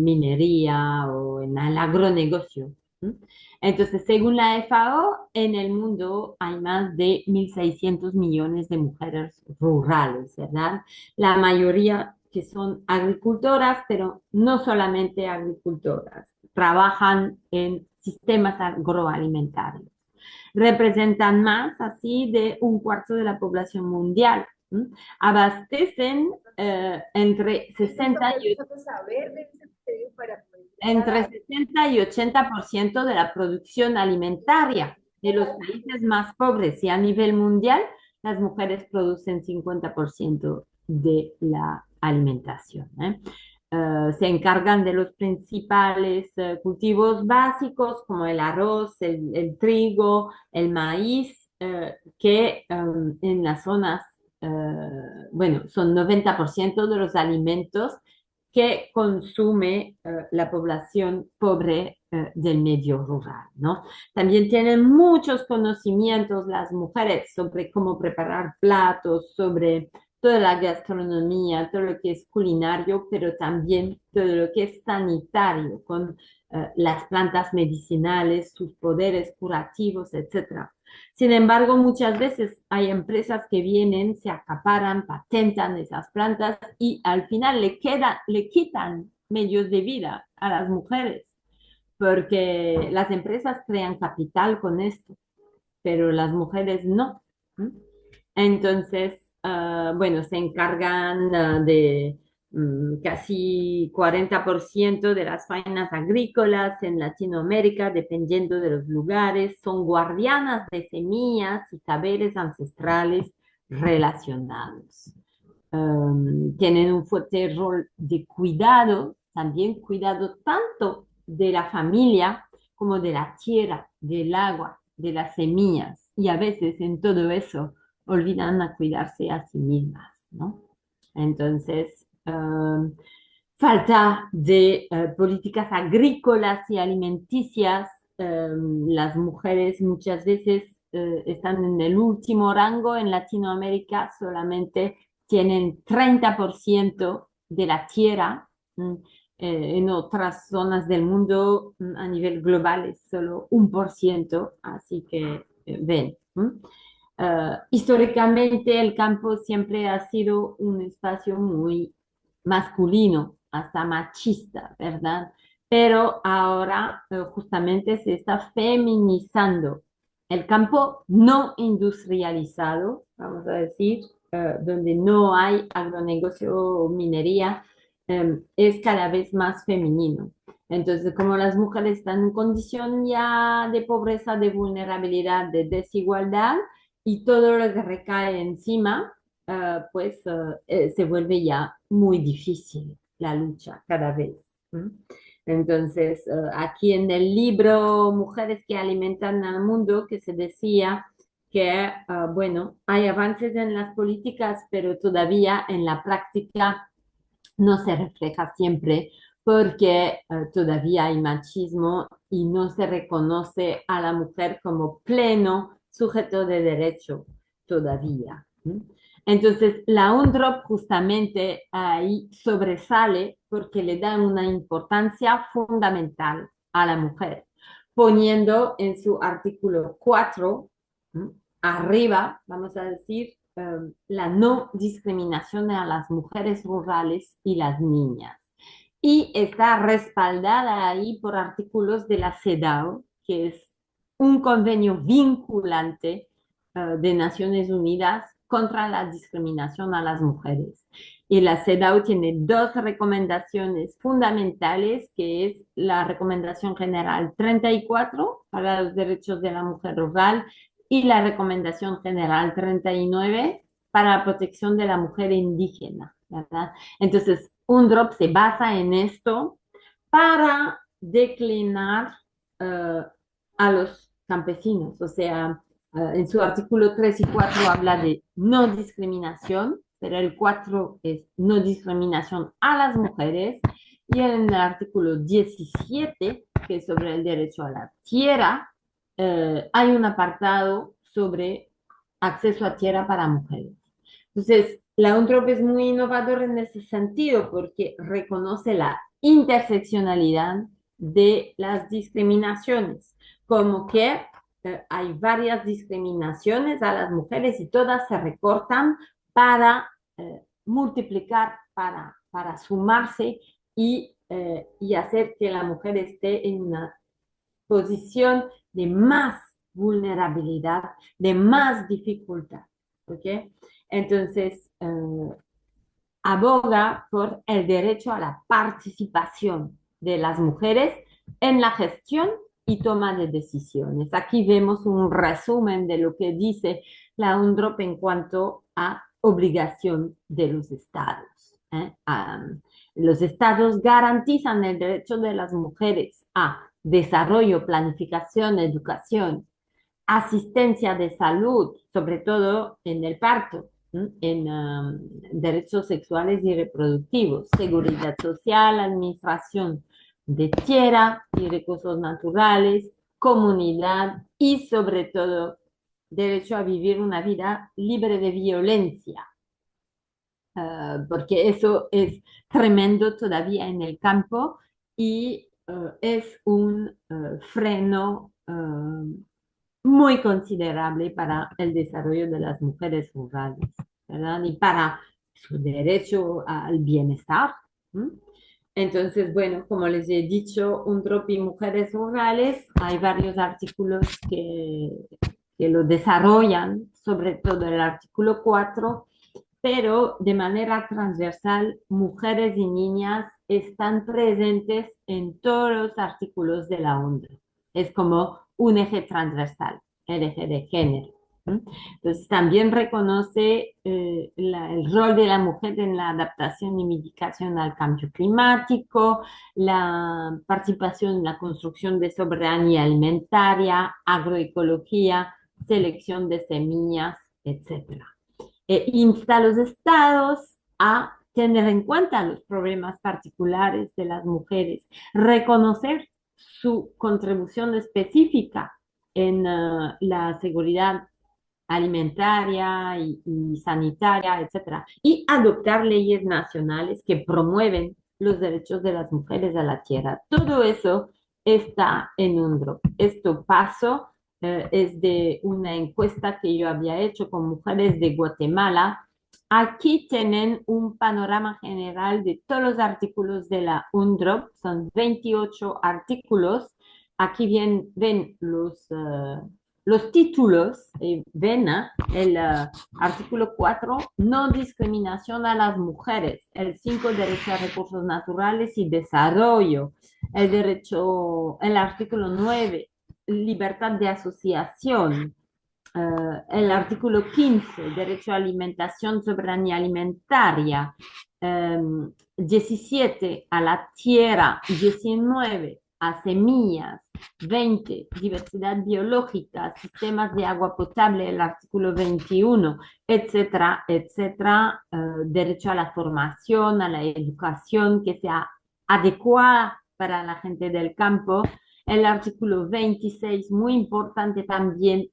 minería o en el agronegocio. ¿M? Entonces, según la FAO, en el mundo hay más de 1.600 millones de mujeres rurales, ¿verdad? La mayoría que son agricultoras, pero no solamente agricultoras, trabajan en sistemas agroalimentarios. Representan más así de un cuarto de la población mundial. ¿M? Abastecen entre 60 y entre 60 y 80% de la producción alimentaria de los países más pobres y a nivel mundial, las mujeres producen 50% de la alimentación. Se encargan de los principales cultivos básicos como el arroz, el trigo, el maíz, que en las zonas, eh, bueno, son 90% de los alimentos que consume la población pobre del medio rural, ¿no? También tienen muchos conocimientos las mujeres sobre cómo preparar platos, sobre toda la gastronomía, todo lo que es culinario, pero también todo lo que es sanitario, con las plantas medicinales, sus poderes curativos, etcétera. Sin embargo, muchas veces hay empresas que vienen, se acaparan, patentan esas plantas y al final le quitan medios de vida a las mujeres, porque las empresas crean capital con esto, pero las mujeres no. ¿Mm? Entonces, bueno, se encargan de casi 40% de las faenas agrícolas en Latinoamérica, dependiendo de los lugares, son guardianas de semillas y saberes ancestrales relacionados. Tienen un fuerte rol de cuidado, también cuidado tanto de la familia como de la tierra, del agua, de las semillas, y a veces en todo eso olvidan a cuidarse a sí mismas, ¿no? Entonces, falta de políticas agrícolas y alimenticias. Las mujeres muchas veces están en el último rango en Latinoamérica, solamente tienen 30% de la tierra. En otras zonas del mundo a nivel global es solo 1%, así que ven. Históricamente el campo siempre ha sido un espacio muy masculino, hasta machista, ¿verdad? Pero ahora justamente se está feminizando el campo no industrializado, vamos a decir, donde no hay agronegocio o minería, es cada vez más femenino. Entonces, como las mujeres están en condición ya de pobreza, de vulnerabilidad, de desigualdad, y todo lo que recae encima, se vuelve ya muy difícil la lucha cada vez. ¿M? Entonces, aquí en el libro Mujeres que alimentan al mundo, que se decía que, bueno, hay avances en las políticas, pero todavía en la práctica no se refleja siempre porque todavía hay machismo y no se reconoce a la mujer como pleno sujeto de derecho todavía. Entonces, la UNDROP justamente ahí sobresale porque le da una importancia fundamental a la mujer, poniendo en su artículo 4 arriba, vamos a decir, la no discriminación a las mujeres rurales y las niñas. Y está respaldada ahí por artículos de la CEDAW, que es un convenio vinculante de Naciones Unidas contra la discriminación a las mujeres. Y la CEDAW tiene dos recomendaciones fundamentales, que es la Recomendación General 34 para los derechos de la mujer rural y la Recomendación General 39 para la protección de la mujer indígena, ¿verdad? Entonces, UNDROP se basa en esto para declinar a los campesinos, o sea, en su artículo 3 y 4 habla de no discriminación, pero el 4 es no discriminación a las mujeres, y en el artículo 17, que es sobre el derecho a la tierra, hay un apartado sobre acceso a tierra para mujeres. Entonces, la UNTROP es muy innovador en ese sentido porque reconoce la interseccionalidad de las discriminaciones, como que hay varias discriminaciones a las mujeres y todas se recortan para multiplicar, para sumarse y hacer que la mujer esté en una posición de más vulnerabilidad, de más dificultad. ¿Ok? Entonces, aboga por el derecho a la participación de las mujeres en la gestión y toma de decisiones. Aquí vemos un resumen de lo que dice la UNDROP en cuanto a obligación de los estados. Los estados garantizan el derecho de las mujeres a desarrollo, planificación, educación, asistencia de salud, sobre todo en el parto, en derechos sexuales y reproductivos, seguridad social, administración de tierra y recursos naturales, comunidad y sobre todo derecho a vivir una vida libre de violencia, porque eso es tremendo todavía en el campo y es un freno muy considerable para el desarrollo de las mujeres rurales, ¿verdad? Y para su derecho al bienestar. ¿M? Entonces, bueno, como les he dicho, UNDROP y Mujeres Rurales, hay varios artículos que lo desarrollan, sobre todo el artículo 4, pero de manera transversal, mujeres y niñas están presentes en todos los artículos de la UNDROP. Es como un eje transversal, el eje de género. Entonces, también reconoce el rol de la mujer en la adaptación y mitigación al cambio climático, la participación en la construcción de soberanía alimentaria, agroecología, selección de semillas, etcétera. Insta a los estados a tener en cuenta los problemas particulares de las mujeres, reconocer su contribución específica en la seguridad alimentaria y sanitaria, etcétera, y adoptar leyes nacionales que promueven los derechos de las mujeres a la tierra. Todo eso está en UNDROP. Esto pasó, es de una encuesta que yo había hecho con mujeres de Guatemala. Aquí tienen un panorama general de todos los artículos de la UNDROP, son 28 artículos. Aquí ven los títulos, ven el artículo 4, no discriminación a las mujeres, el 5, derecho a recursos naturales y desarrollo, el artículo 9, libertad de asociación, el artículo 15, derecho a alimentación, soberanía alimentaria, 17, a la tierra, 19, a semillas, 20, diversidad biológica, sistemas de agua potable, el artículo 21, etcétera, etcétera, derecho a la formación, a la educación que sea adecuada para la gente del campo. El artículo 26, muy importante también,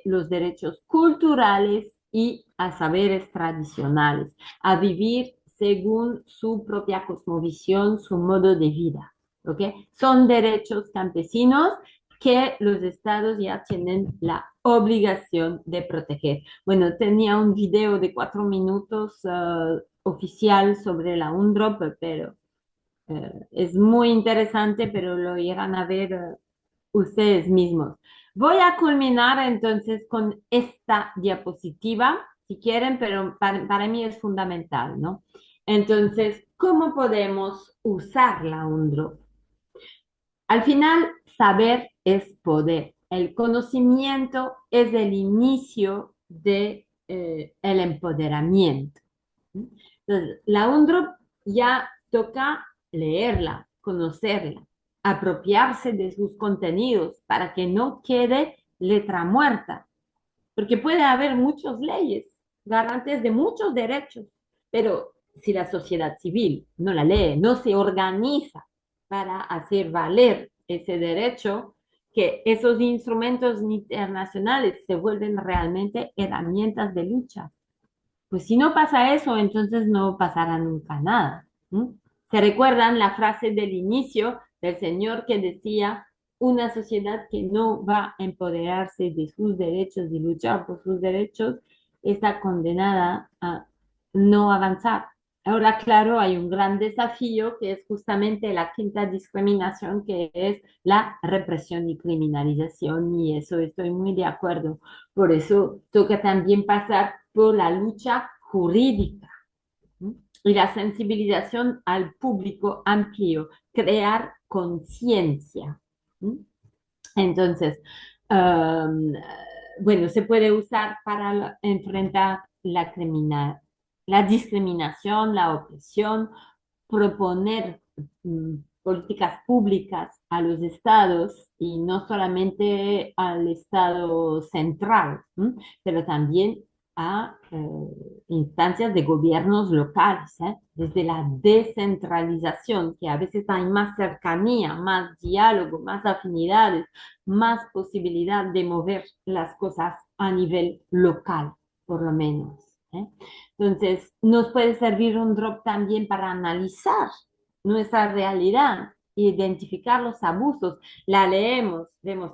los derechos culturales y a saberes tradicionales, a vivir según su propia cosmovisión, su modo de vida. ¿Ok? Son derechos campesinos que los estados ya tienen la obligación de proteger. Bueno, tenía un video de 4 minutos oficial sobre la UNDROP, pero es muy interesante, pero lo irán a ver ustedes mismos. Voy a culminar entonces con esta diapositiva, si quieren, pero para mí es fundamental, ¿no? Entonces, ¿cómo podemos usar la UNDROP? Al final, saber es poder. El conocimiento es el inicio de, el empoderamiento. Entonces, la UNDROP ya toca leerla, conocerla, apropiarse de sus contenidos para que no quede letra muerta, porque puede haber muchas leyes, garantes de muchos derechos, pero si la sociedad civil no la lee, no se organiza para hacer valer ese derecho, que esos instrumentos internacionales se vuelven realmente herramientas de lucha. Pues si no pasa eso, entonces no pasará nunca nada. ¿Mm? ¿Se recuerdan la frase del inicio del señor que decía, una sociedad que no va a empoderarse de sus derechos y luchar por sus derechos está condenada a no avanzar? Ahora, claro, hay un gran desafío que es justamente la quinta discriminación, que es la represión y criminalización, y eso estoy muy de acuerdo. Por eso toca también pasar por la lucha jurídica, ¿sí? Y la sensibilización al público amplio, crear conciencia, ¿sí? Entonces, um, bueno, se puede usar para enfrentar la discriminación, la opresión, proponer políticas públicas a los estados y no solamente al estado central, ¿m? Pero también a instancias de gobiernos locales, desde la descentralización, que a veces hay más cercanía, más diálogo, más afinidades, más posibilidad de mover las cosas a nivel local, por lo menos. Entonces, nos puede servir un drop también para analizar nuestra realidad, identificar los abusos. La leemos, vemos,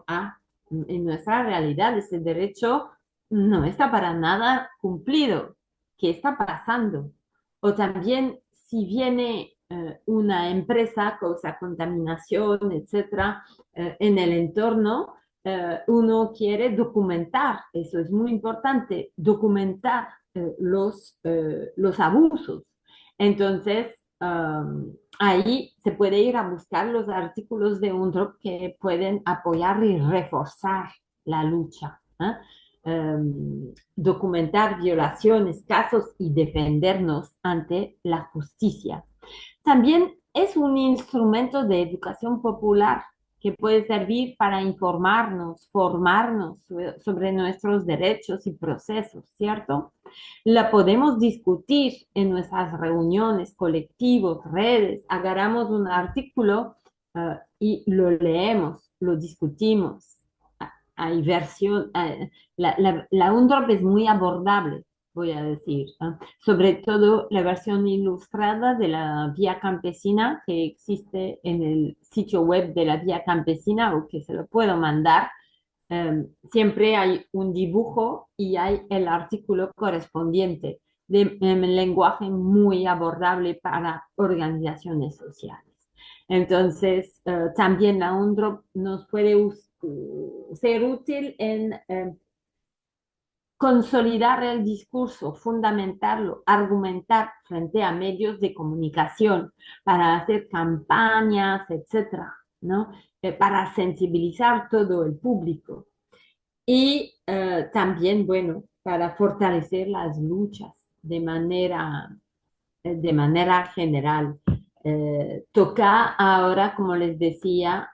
en nuestra realidad ese derecho no está para nada cumplido. ¿Qué está pasando? O también, si viene una empresa, causa contaminación, etcétera, en el entorno, uno quiere documentar, eso es muy importante, documentar los abusos. Entonces, ahí se puede ir a buscar los artículos de UNDROP que pueden apoyar y reforzar la lucha, ¿eh? Documentar violaciones, casos y defendernos ante la justicia. También es un instrumento de educación popular que puede servir para informarnos, formarnos sobre nuestros derechos y procesos, ¿cierto? La podemos discutir en nuestras reuniones, colectivos, redes. Agarramos un artículo y lo leemos, lo discutimos. Hay versión, la UNDROP es muy abordable. voy a decir, ¿ah? Sobre todo la versión ilustrada de la Vía Campesina que existe en el sitio web de la Vía Campesina o que se lo puedo mandar. Siempre hay un dibujo y hay el artículo correspondiente en lenguaje muy abordable para organizaciones sociales. Entonces, también la UNDROP nos puede ser útil en consolidar el discurso, fundamentarlo, argumentar frente a medios de comunicación para hacer campañas, etcétera, ¿no? Para sensibilizar todo el público. Y también, bueno, para fortalecer las luchas de manera general. Toca ahora, como les decía,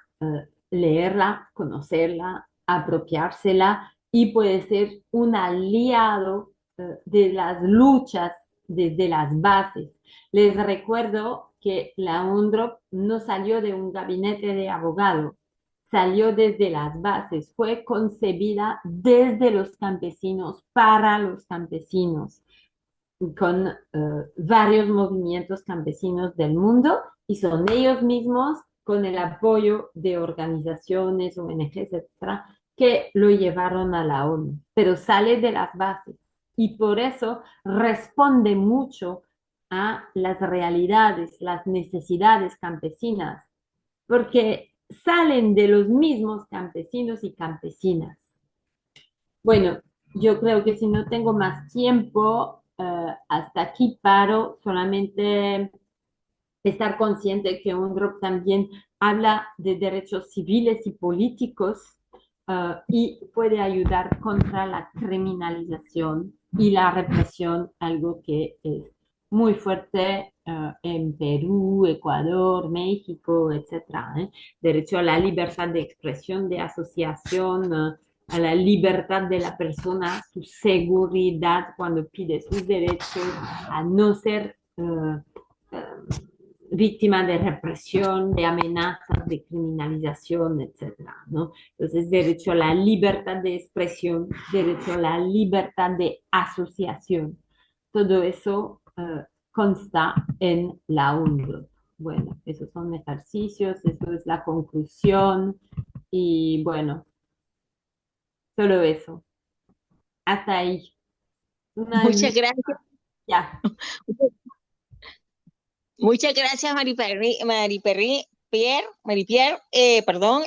leerla, conocerla, apropiársela y puede ser un aliado de las luchas desde las bases. Les recuerdo que la UNDROP no salió de un gabinete de abogado, salió desde las bases, fue concebida desde los campesinos, para los campesinos, con varios movimientos campesinos del mundo y son ellos mismos con el apoyo de organizaciones, ONGs, etcétera, que lo llevaron a la ONU, pero sale de las bases y por eso responde mucho a las realidades, las necesidades campesinas, porque salen de los mismos campesinos y campesinas. Bueno, yo creo que si no tengo más tiempo, hasta aquí paro, solamente estar consciente que UNDROP también habla de derechos civiles y políticos y puede ayudar contra la criminalización y la represión, algo que es muy fuerte en Perú, Ecuador, México, etcétera, ¿eh? Derecho a la libertad de expresión, de asociación, a la libertad de la persona, su seguridad cuando pide sus derechos, a no ser víctima de represión, de amenazas, de criminalización, etcétera, ¿no? Entonces, derecho a la libertad de expresión, derecho a la libertad de asociación, todo eso consta en la UNDROP. Bueno, esos son ejercicios, eso es la conclusión y bueno, solo eso. Hasta ahí. Muchas gracias. Ya. Muchas gracias, Marie-Pierre, perdón.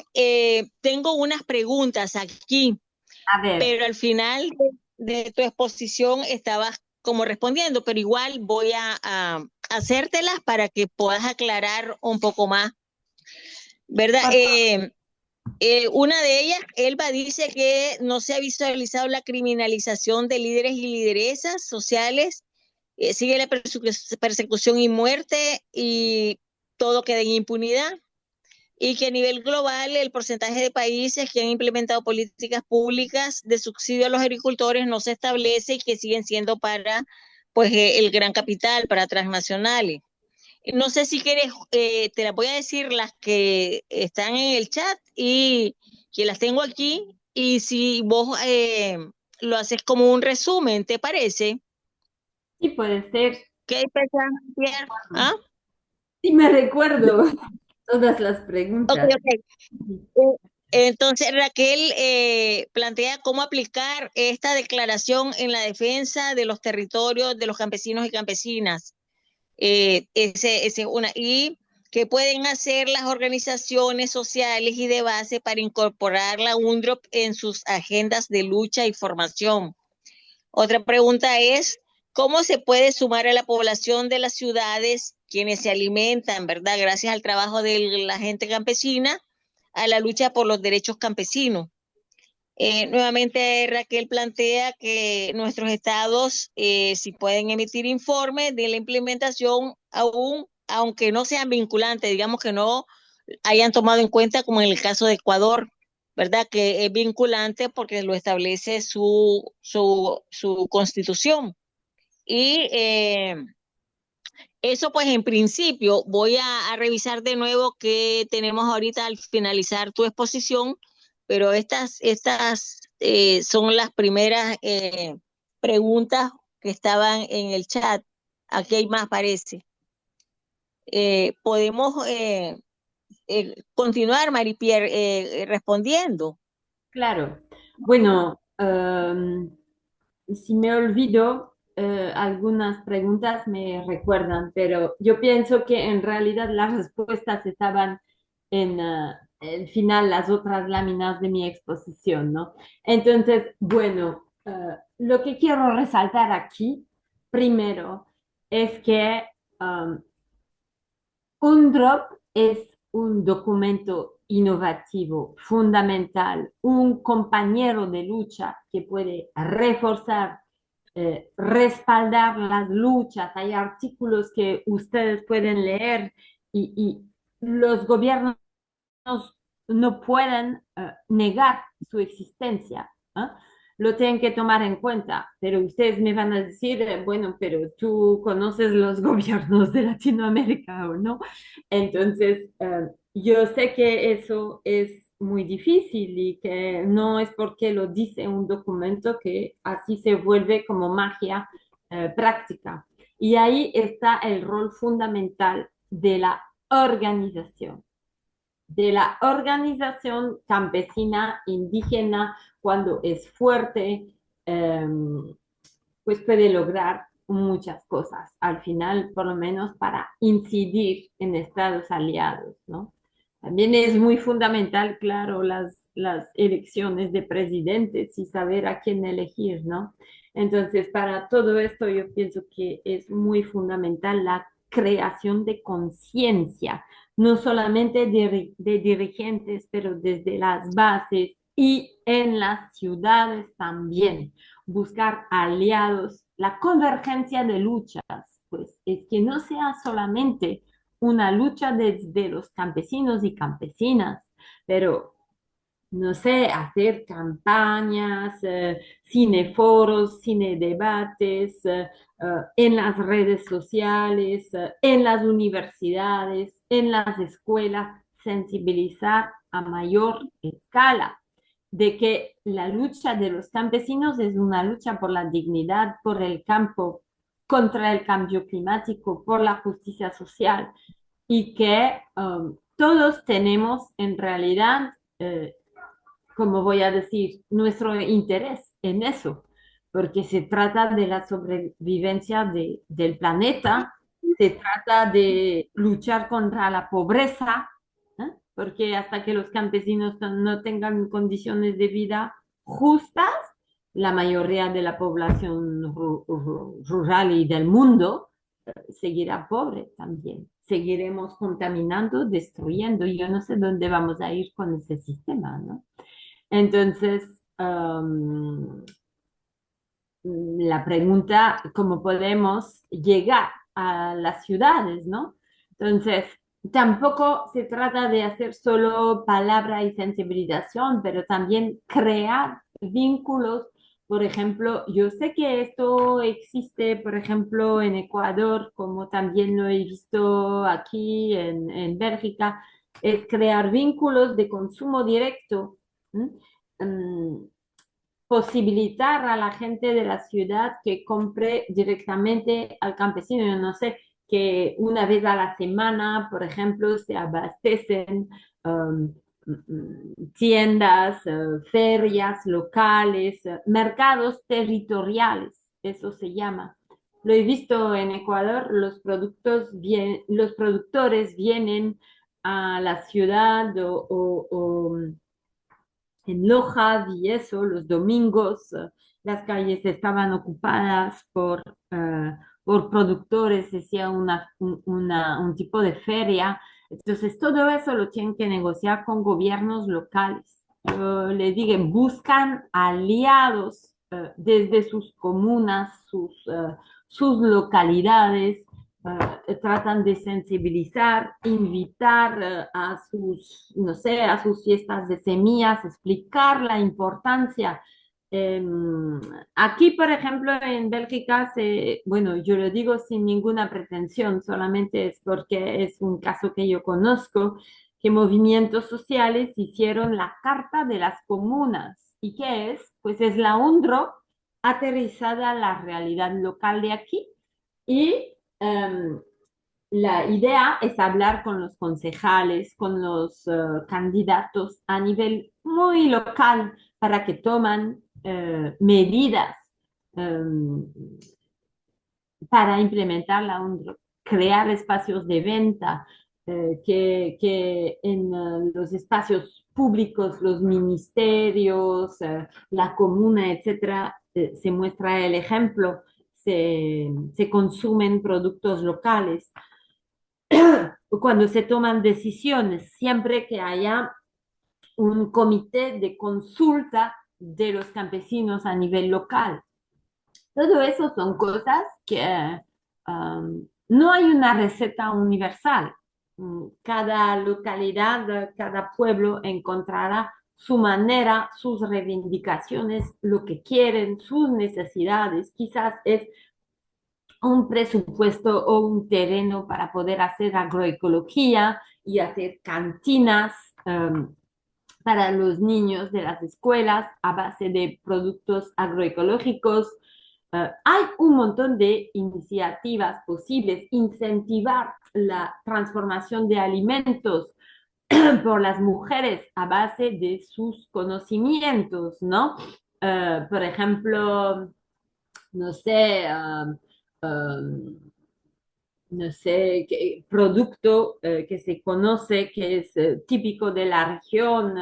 Tengo unas preguntas aquí, A ver, pero al final de tu exposición estabas como respondiendo, pero igual voy a hacértelas para que puedas aclarar un poco más, ¿verdad? Una de ellas, Elba, dice que no se ha visualizado la criminalización de líderes y lideresas sociales, sigue la persecución y muerte y todo queda en impunidad, y que a nivel global el porcentaje de países que han implementado políticas públicas de subsidio a los agricultores no se establece y que siguen siendo para pues el gran capital, para transnacionales. No sé si quieres, te las voy a decir las que están en el chat y que las tengo aquí, y si vos lo haces como un resumen, ¿te parece? sí puede ser. ¿Qué pensás, Pierre? ¿Ah? Sí me recuerdo todas las Ok, preguntas. ok. Entonces, Raquel plantea cómo aplicar esta declaración en la defensa de los territorios de los campesinos y campesinas. Ese una. Y qué pueden hacer las organizaciones sociales y de base para incorporar la UNDROP en sus agendas de lucha y formación. Otra pregunta es, ¿cómo se puede sumar a la población de las ciudades, quienes se alimentan, ¿verdad? Gracias al trabajo de la gente campesina, a la lucha por los derechos campesinos? Nuevamente Raquel plantea que nuestros estados si pueden emitir informes de la implementación aún, aunque no sean vinculantes, digamos que no hayan tomado en cuenta como en el caso de Ecuador, ¿verdad? Que es vinculante porque lo establece su constitución. Y eso pues en principio voy a revisar de nuevo qué tenemos ahorita al finalizar tu exposición, pero estas son las primeras preguntas que estaban en el chat. Aquí hay más, parece. Podemos continuar, Marie-Pierre, respondiendo. Claro. Bueno, si me olvido, algunas preguntas me recuerdan, pero yo pienso que en realidad las respuestas estaban en el final, las otras láminas de mi exposición, ¿no? Entonces, bueno, lo que quiero resaltar aquí, primero, es que UNDROP es un documento innovativo, fundamental, un compañero de lucha que puede reforzar, respaldar las luchas. Hay artículos que ustedes pueden leer y los gobiernos no pueden negar su existencia, ¿eh? Lo tienen que tomar en cuenta, pero ustedes me van a decir, bueno, pero tú conoces los gobiernos de Latinoamérica o no. Entonces, yo sé que eso es muy difícil y que no es porque lo dice un documento que así se vuelve como magia práctica. Y ahí está el rol fundamental de la organización campesina indígena cuando es fuerte, eh, pues puede lograr muchas cosas, al final, por lo menos para incidir en estados aliados, ¿no? También es muy fundamental, claro, las elecciones de presidentes y saber a quién elegir, ¿no? Entonces, para todo esto yo pienso que es muy fundamental la creación de conciencia, no solamente de dirigentes, pero desde las bases y en las ciudades también buscar aliados, la convergencia de luchas, pues es que no sea solamente una lucha desde los campesinos y campesinas, pero no sé, hacer campañas, cineforos, cinedebates, en las redes sociales, en las universidades, en las escuelas, sensibilizar a mayor escala de que la lucha de los campesinos es una lucha por la dignidad, por el campo, contra el cambio climático, por la justicia social y que todos tenemos en realidad, como voy a decir, nuestro interés en eso, porque se trata de la sobrevivencia del planeta, se trata de luchar contra la pobreza, ¿eh? Porque hasta que los campesinos no tengan condiciones de vida justas, la mayoría de la población rural y del mundo seguirá pobre también. Seguiremos contaminando, destruyendo. Yo no sé dónde vamos a ir con ese sistema, ¿no? Entonces, la pregunta, ¿cómo podemos llegar a las ciudades, ¿no? Entonces, tampoco se trata de hacer solo palabra y sensibilización, pero también crear vínculos. Por ejemplo, yo sé que esto existe, por ejemplo, en Ecuador, como también lo he visto aquí en Bélgica, es crear vínculos de consumo directo. ¿M? Posibilitar a la gente de la ciudad que compre directamente al campesino. Yo no sé, que una vez a la semana, por ejemplo, se abastecen tiendas, ferias locales, mercados territoriales, eso se llama. Lo he visto en Ecuador, los productores vienen a la ciudad o en Loja vi eso, los domingos las calles estaban ocupadas por productores, decía un tipo de feria. Entonces, todo eso lo tienen que negociar con gobiernos locales. Yo le digo, buscan aliados desde sus comunas, sus localidades, tratan de sensibilizar, invitar a sus, no sé, a sus fiestas de semillas, explicar la importancia. Eh, Aquí, por ejemplo, en Bélgica, bueno, yo lo digo sin ninguna pretensión, solamente es porque es un caso que yo conozco, que movimientos sociales hicieron la Carta de las Comunas. ¿Y qué es? Pues es la UNDRO aterrizada a la realidad local de aquí y la idea es hablar con los concejales, con los candidatos a nivel muy local para que toman medidas em, para implementar la UNDROP, crear espacios de venta, que en los espacios públicos, los ministerios, la comuna, etcétera, se muestra el ejemplo, se consumen productos locales. Cuando se toman decisiones, siempre que haya un comité de consulta de los campesinos a nivel local. Todo eso son cosas que no hay una receta universal. Cada localidad, cada pueblo encontrará su manera, sus reivindicaciones, lo que quieren, sus necesidades. Quizás es un presupuesto o un terreno para poder hacer agroecología y hacer cantinas para los niños de las escuelas a base de productos agroecológicos. Hay un montón de iniciativas posibles, incentivar la transformación de alimentos por las mujeres a base de sus conocimientos, ¿no? Por ejemplo, no sé, no sé, qué producto que se conoce, que es típico de la región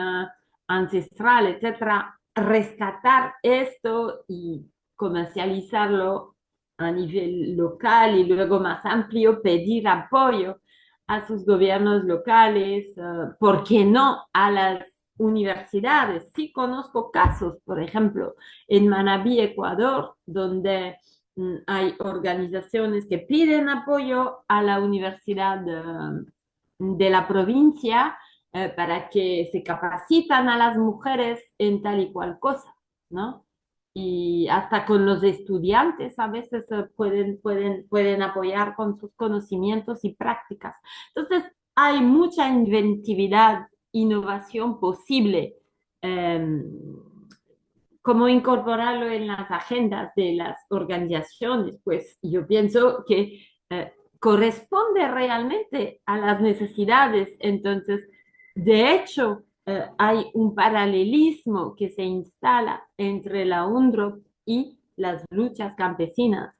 ancestral, etcétera, rescatar esto y comercializarlo a nivel local y luego más amplio, pedir apoyo a sus gobiernos locales, ¿por qué no a las universidades? Sí conozco casos, por ejemplo, en Manabí, Ecuador, donde hay organizaciones que piden apoyo a la universidad de la provincia para que se capacitan a las mujeres en tal y cual cosa, ¿no? Y hasta con los estudiantes a veces pueden apoyar con sus conocimientos y prácticas. Entonces, hay mucha inventividad, innovación posible. eh, Cómo incorporarlo en las agendas de las organizaciones, pues yo pienso que corresponde realmente a las necesidades. Entonces, de hecho, hay un paralelismo que se instala entre la UNDROP y las luchas campesinas.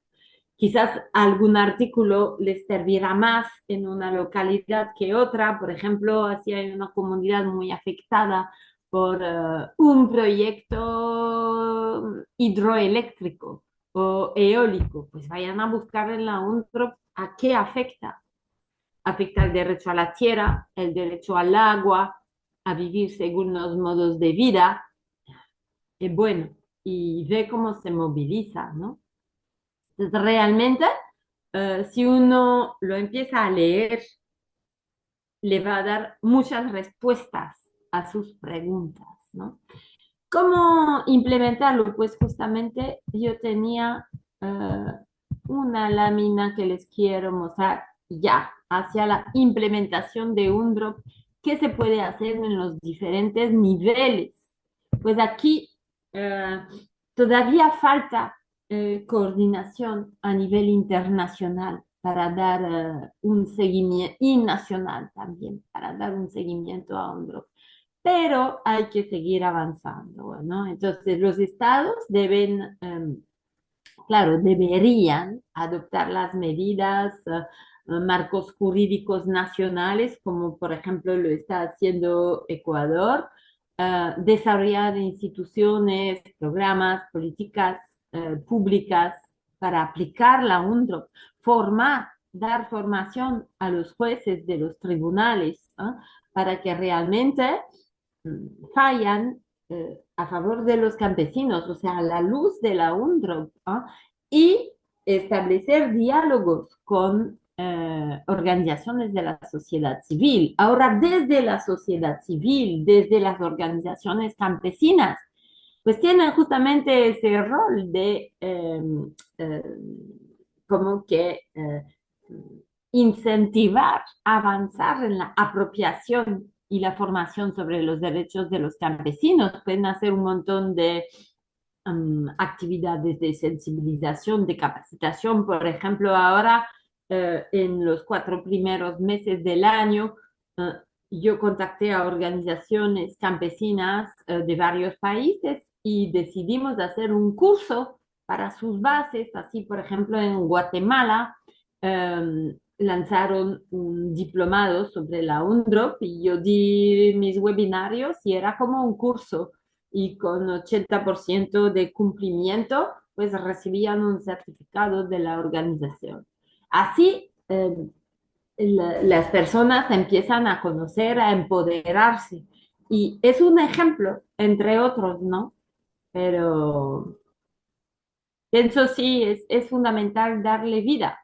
Quizás algún artículo les servirá más en una localidad que otra. Por ejemplo, si hay una comunidad muy afectada por un proyecto hidroeléctrico o eólico, pues vayan a buscar en la UNTROP a qué afecta. Afecta el derecho a la tierra, el derecho al agua, a vivir según los modos de vida. Y bueno, y ve cómo se moviliza, ¿no? Entonces, realmente, si uno lo empieza a leer, le va a dar muchas respuestas a sus preguntas, ¿no? ¿Cómo implementarlo? Pues justamente yo tenía una lámina que les quiero mostrar ya hacia la implementación de UNDROP. ¿Qué se puede hacer en los diferentes niveles? Pues aquí eh, todavía falta coordinación a nivel internacional para dar un seguimiento, y nacional también, para dar un seguimiento a UNDROP, pero hay que seguir avanzando, ¿no? Entonces, los estados deben, claro, deberían adoptar las medidas, marcos jurídicos nacionales, como por ejemplo lo está haciendo Ecuador, desarrollar instituciones, programas, políticas públicas para aplicar la UNDROP, formar, dar formación a los jueces de los tribunales, para que realmente fallan a favor de los campesinos, o sea, a la luz de la UNDROP, ¿no? Y establecer diálogos con organizaciones de la sociedad civil. Ahora, desde la sociedad civil, desde las organizaciones campesinas, pues tienen justamente ese rol de eh, como que incentivar, avanzar en la apropiación y la formación sobre los derechos de los campesinos. Pueden hacer un montón de actividades de sensibilización, de capacitación. Por ejemplo, ahora en los 4 primeros meses del año, eh, yo contacté a organizaciones campesinas de varios países y decidimos hacer un curso para sus bases. Así, por ejemplo, en Guatemala lanzaron un diplomado sobre la UNDROP y yo di mis webinarios y era como un curso y con 80% de cumplimiento, pues recibían un certificado de la organización. Así, las personas empiezan a conocer, a empoderarse. Y es un ejemplo, entre otros, ¿no? Pero pienso sí, es fundamental darle vida.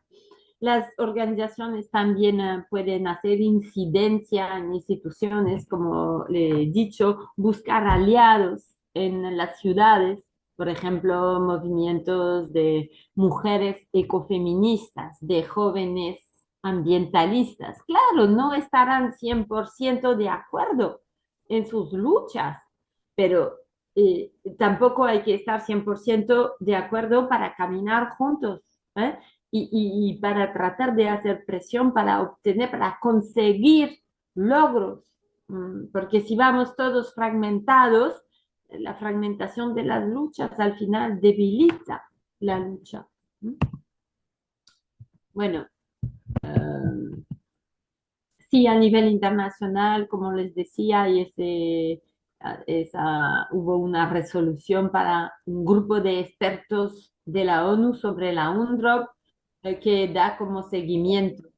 Las organizaciones también pueden hacer incidencia en instituciones, como le he dicho, buscar aliados en las ciudades, por ejemplo, movimientos de mujeres ecofeministas, de jóvenes ambientalistas. Claro, no estarán 100% de acuerdo en sus luchas, pero tampoco hay que estar 100% de acuerdo para caminar juntos, ¿eh? Y para tratar de hacer presión para obtener, para conseguir logros. Porque si vamos todos fragmentados, la fragmentación de las luchas al final debilita la lucha. Bueno, sí, a nivel internacional, como les decía, hubo una resolución para un grupo de expertos de la ONU sobre la UNDROP que da como seguimiento.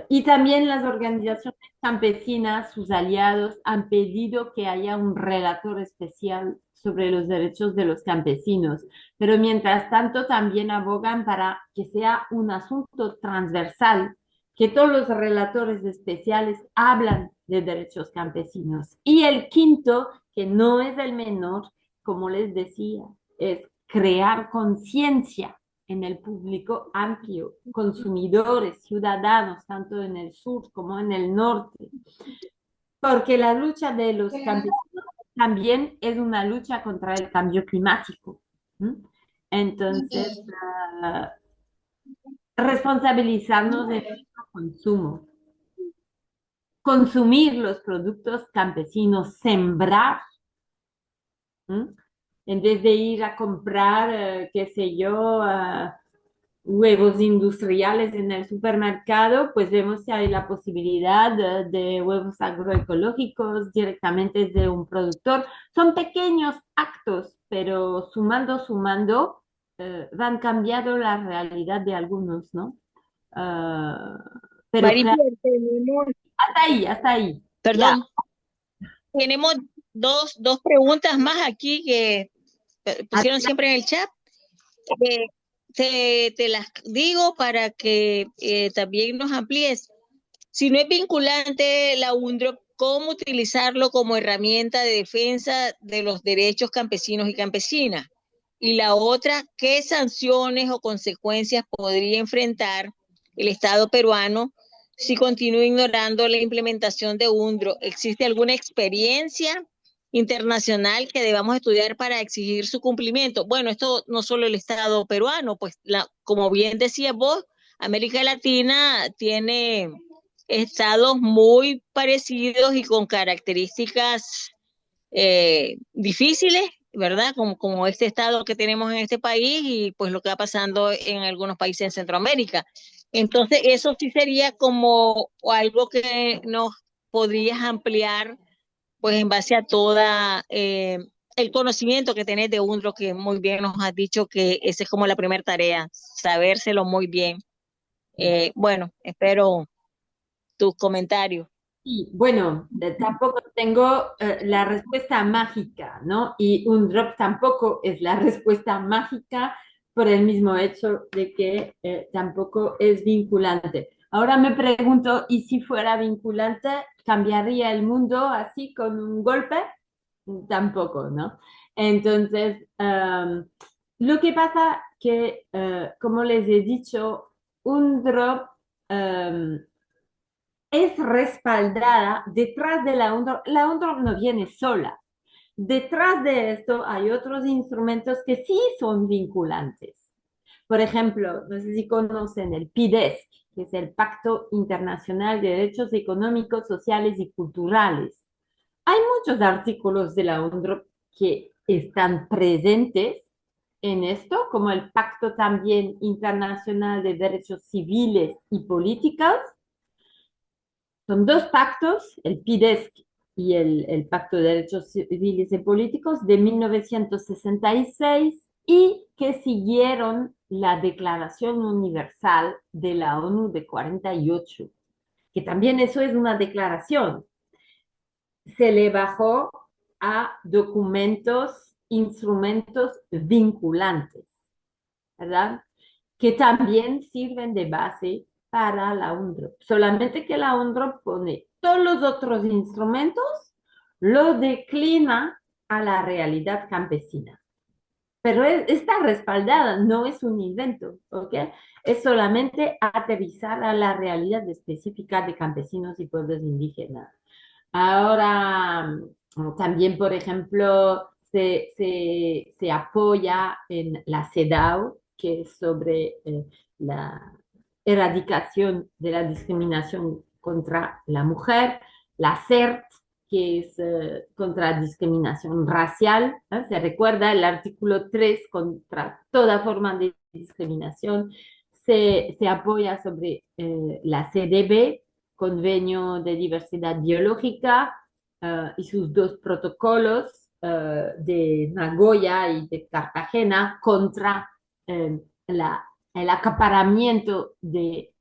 Y también las organizaciones campesinas, sus aliados, han pedido que haya un relator especial sobre los derechos de los campesinos, pero mientras tanto también abogan para que sea un asunto transversal, que todos los relatores especiales hablan de derechos campesinos. Y el quinto, que no es el menor, como les decía, es crear conciencia en el público amplio, consumidores, ciudadanos, tanto en el sur como en el norte, porque la lucha de los campesinos también es una lucha contra el cambio climático. ¿Mm? Entonces, responsabilizarnos de nuestro consumo, consumir los productos campesinos, sembrar, ¿Mm? En vez de ir a comprar, qué sé yo, huevos industriales en el supermercado, pues vemos si hay la posibilidad de huevos agroecológicos directamente de un productor. Son pequeños actos, pero sumando, van cambiando la realidad de algunos, ¿no? Ah, pero claro, Maripier, tenemos, hasta ahí, ya. perdón, tenemos dos preguntas más aquí que pusieron siempre en el chat. Eh, te las digo para que también nos amplíes. Si no es vinculante la UNDROP, ¿cómo utilizarlo como herramienta de defensa de los derechos campesinos y campesinas? Y la otra, ¿qué sanciones o consecuencias podría enfrentar el Estado peruano si continúa ignorando la implementación de UNDRO? ¿Existe alguna experiencia internacional que debamos estudiar para exigir su cumplimiento? Bueno, esto no solo el Estado peruano, pues como bien decías vos, América Latina tiene estados muy parecidos y con características difíciles, ¿verdad? Como este estado que tenemos en este país y pues lo que va pasando en algunos países en Centroamérica. Entonces, eso sí sería como algo que nos podrías ampliar, pues en base a toda el conocimiento que tenés de UNDRO, que muy bien nos has dicho que esa es como la primera tarea, sabérselo muy bien. Bueno, espero tus comentarios. Sí, bueno, tampoco tengo la respuesta mágica, ¿no? Y un drop tampoco es la respuesta mágica por el mismo hecho de que tampoco es vinculante. Ahora me pregunto, ¿y si fuera vinculante, cambiaría el mundo así con un golpe? Tampoco, ¿no? Entonces, lo que pasa que, como les he dicho, un drop es respaldada detrás de la UNDROP. La UNDROP no viene sola. detrás de esto hay otros instrumentos que sí son vinculantes. Por ejemplo, no sé si conocen el PIDESC, que es el Pacto Internacional de Derechos Económicos, Sociales y Culturales. Hay muchos artículos de la UNDROP que están presentes en esto, como el Pacto también Internacional de Derechos Civiles y Políticos. Son dos pactos, el PIDESC y el Pacto de Derechos Civiles y Políticos de 1966 y que siguieron la Declaración Universal de la ONU de 48, que también eso es una declaración. Se le bajó a documentos, instrumentos vinculantes, ¿verdad? Que también sirven de base para la UNDROP. Solamente que la UNDROP pone todos los otros instrumentos, lo declina a la realidad campesina. Pero está respaldada, no es un invento, ¿ok? Es solamente aterrizar a la realidad específica de campesinos y pueblos indígenas. Ahora, también, por ejemplo, se apoya en la CEDAW, que es sobre la erradicación de la discriminación contra la mujer, la CERT, que es contra discriminación racial, ¿eh? Se recuerda el artículo 3 contra toda forma de discriminación. Se apoya sobre la CDB, Convenio de Diversidad Biológica, y sus dos protocolos de Nagoya y de Cartagena contra el acaparamiento de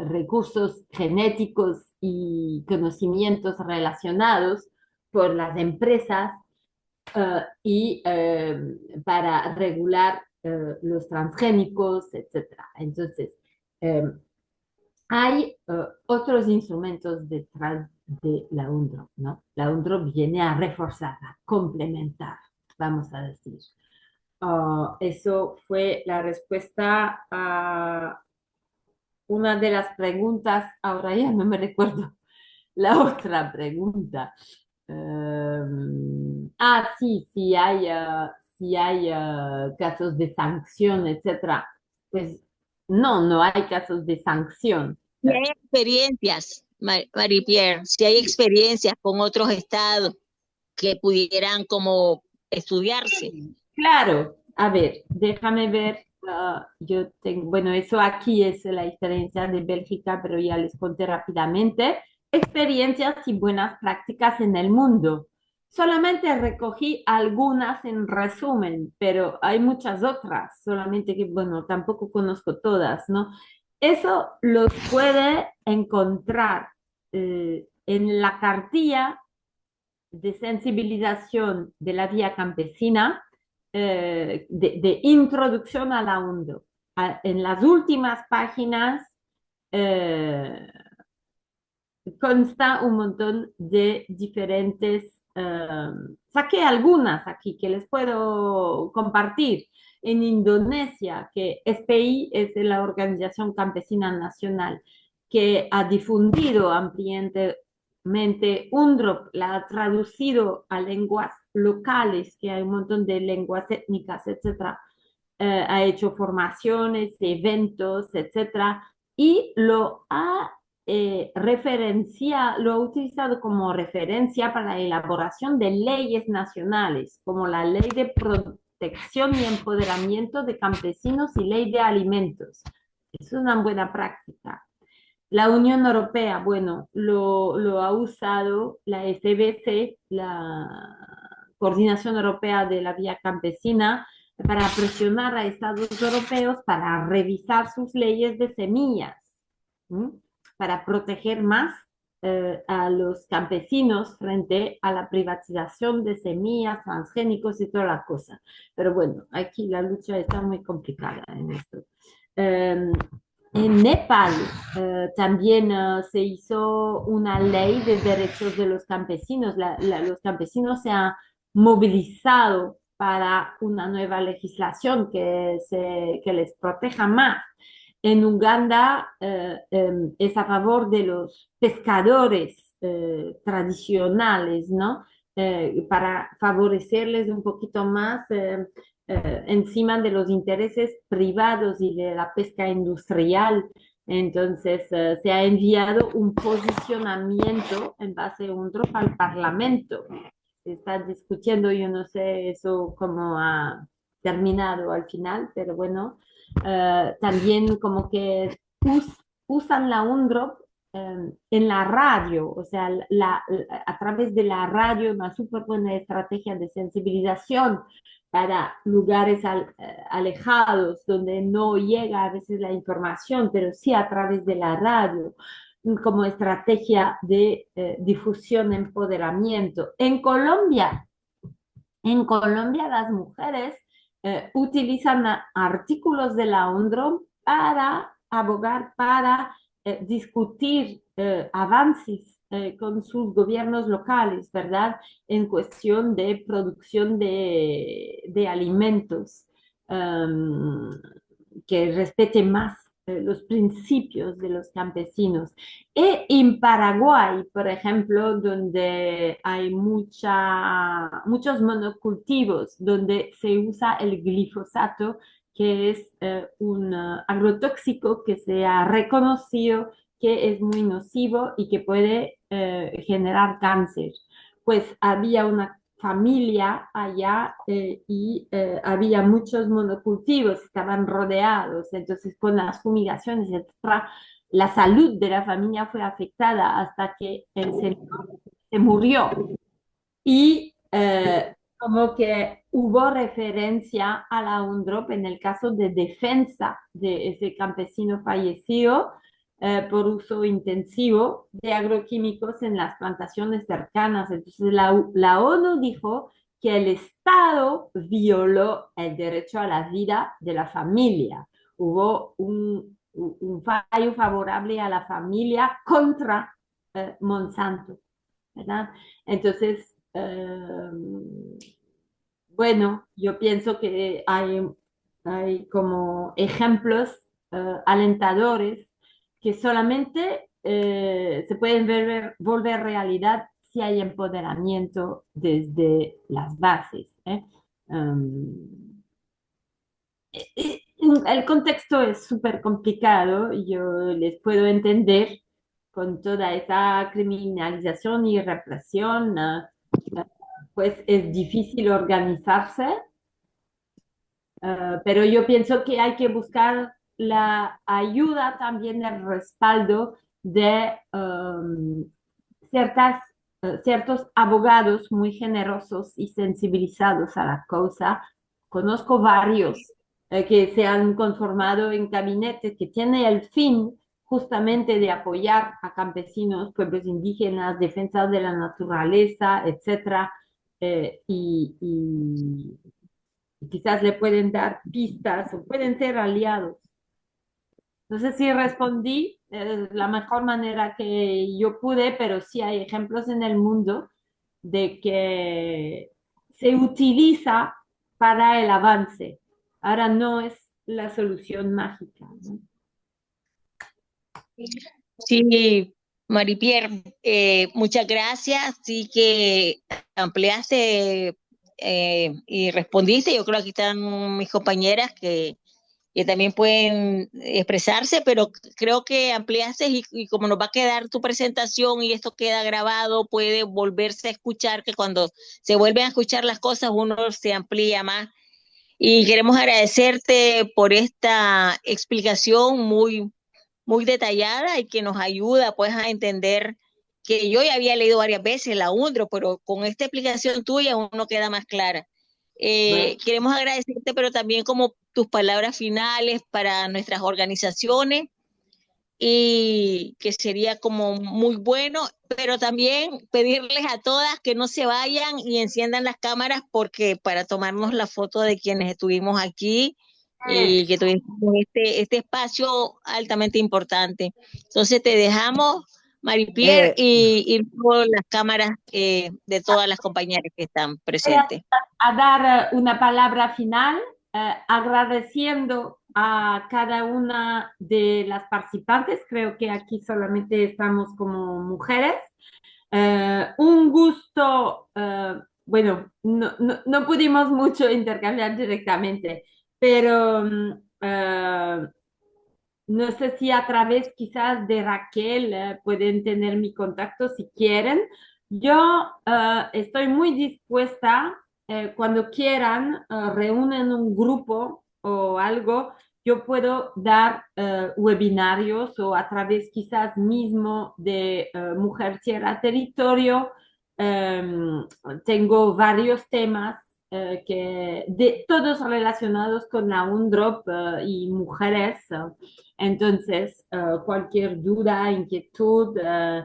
recursos genéticos y conocimientos relacionados por las empresas y para regular los transgénicos, etcétera. Entonces, hay otros instrumentos detrás de la UNDROP, ¿no? La UNDROP viene a reforzar, a complementar, vamos a decir. Eso fue la respuesta a una de las preguntas, ahora ya no me recuerdo la otra pregunta. Sí, si hay casos de sanción, etcétera. Pues no hay casos de sanción. Si hay experiencias, Marie-Pierre, si hay experiencias con otros estados que pudieran como estudiarse. Claro, a ver, déjame ver. Yo tengo, bueno, eso aquí es la diferencia de Bélgica, pero ya les conté rápidamente. Experiencias y buenas prácticas en el mundo. Solamente recogí algunas en resumen, pero hay muchas otras, solamente que, bueno, tampoco conozco todas, ¿no? Eso los puede encontrar en la cartilla de sensibilización de la vía campesina, de introducción a la UNDO. En las últimas páginas consta un montón de diferentes, saqué algunas aquí que les puedo compartir. En Indonesia, que SPI es la Organización Campesina Nacional, que ha difundido ampliamente UNDROP, la ha traducido a lenguas locales, que hay un montón de lenguas étnicas, etcétera. Ha hecho formaciones, eventos, etcétera, y lo ha utilizado como referencia para la elaboración de leyes nacionales, como la Ley de Protección y Empoderamiento de Campesinos y Ley de Alimentos. Es una buena práctica. La Unión Europea, bueno, lo ha usado la SBC, la Coordinación Europea de la Vía Campesina, para presionar a Estados europeos para revisar sus leyes de semillas, ¿sí? Para proteger más a los campesinos frente a la privatización de semillas, transgénicos y toda la cosa. Pero bueno, aquí la lucha está muy complicada en esto. En Nepal también se hizo una ley de derechos de los campesinos. Los campesinos se han movilizado para una nueva legislación que les proteja más. En Uganda es a favor de los pescadores tradicionales, ¿no? para favorecerles un poquito más encima de los intereses privados y de la pesca industrial. Entonces, se ha enviado un posicionamiento en base a un drop al Parlamento. Se está discutiendo, yo no sé eso cómo ha terminado al final, pero bueno, también como que usan la UNDROP en la radio, o sea, a través de la radio, una súper buena estrategia de sensibilización para lugares alejados donde no llega a veces la información, pero sí a través de la radio como estrategia de difusión, empoderamiento. En Colombia las mujeres utilizan artículos de la UNDROM para abogar, para discutir avances con sus gobiernos locales, ¿verdad? En cuestión de producción de alimentos que respeten más los principios de los campesinos. Y en Paraguay, por ejemplo, donde hay muchos monocultivos, donde se usa el glifosato, que es un agrotóxico que se ha reconocido que es muy nocivo y que puede generar cáncer. Pues había una familia allá y había muchos monocultivos, estaban rodeados, entonces con las fumigaciones, etc., la salud de la familia fue afectada hasta que el señor se murió. Y como que hubo referencia a la UNDROP en el caso de defensa de ese campesino fallecido por uso intensivo de agroquímicos en las plantaciones cercanas. Entonces la ONU dijo que el Estado violó el derecho a la vida de la familia. Hubo un fallo favorable a la familia contra Monsanto, ¿verdad? Entonces, bueno, yo pienso que hay como ejemplos alentadores que solamente se pueden volver realidad si hay empoderamiento desde las bases, ¿eh? Um, el contexto es súper complicado, yo les puedo entender con toda esa criminalización y represión, pues es difícil organizarse, pero yo pienso que hay que buscar la ayuda también, el respaldo de ciertas, ciertos abogados muy generosos y sensibilizados a la causa. Conozco varios que se han conformado en gabinetes que tienen el fin justamente de apoyar a campesinos, pueblos indígenas, defensas de la naturaleza, etcétera, y quizás le pueden dar pistas o pueden ser aliados. No sé si respondí la mejor manera que yo pude, pero sí hay ejemplos en el mundo de que se utiliza para el avance. Ahora no es la solución mágica, ¿no? Sí, Maripierre, muchas gracias. Sí que ampliaste y respondiste. Yo creo que aquí están mis compañeras que también pueden expresarse, pero creo que ampliaste y como nos va a quedar tu presentación y esto queda grabado, puede volverse a escuchar, que cuando se vuelven a escuchar las cosas uno se amplía más. Y queremos agradecerte por esta explicación muy detallada y que nos ayuda pues a entender que yo ya había leído varias veces la UNDRO, pero con esta explicación tuya uno queda más clara. Bueno, Queremos agradecerte, pero también como tus palabras finales para nuestras organizaciones y que sería como muy bueno, pero también pedirles a todas que no se vayan y enciendan las cámaras porque para tomarnos la foto de quienes estuvimos aquí y que tuvimos este espacio altamente importante. Entonces te dejamos, Marie-Pierre, Eh, y luego las cámaras de todas las compañeras que están voy presentes. a dar una palabra final, agradeciendo a cada una de las participantes. Creo que aquí solamente estamos como mujeres. Un gusto, bueno, no pudimos mucho intercambiar directamente, pero no sé si a través quizás de Raquel pueden tener mi contacto si quieren. Yo estoy muy dispuesta, cuando quieran, reúnen un grupo o algo, yo puedo dar webinarios o a través quizás mismo de Mujer Tierra Territorio. em, Tengo varios temas todos relacionados con la UNDROP y mujeres. Entonces, cualquier duda, inquietud, eh,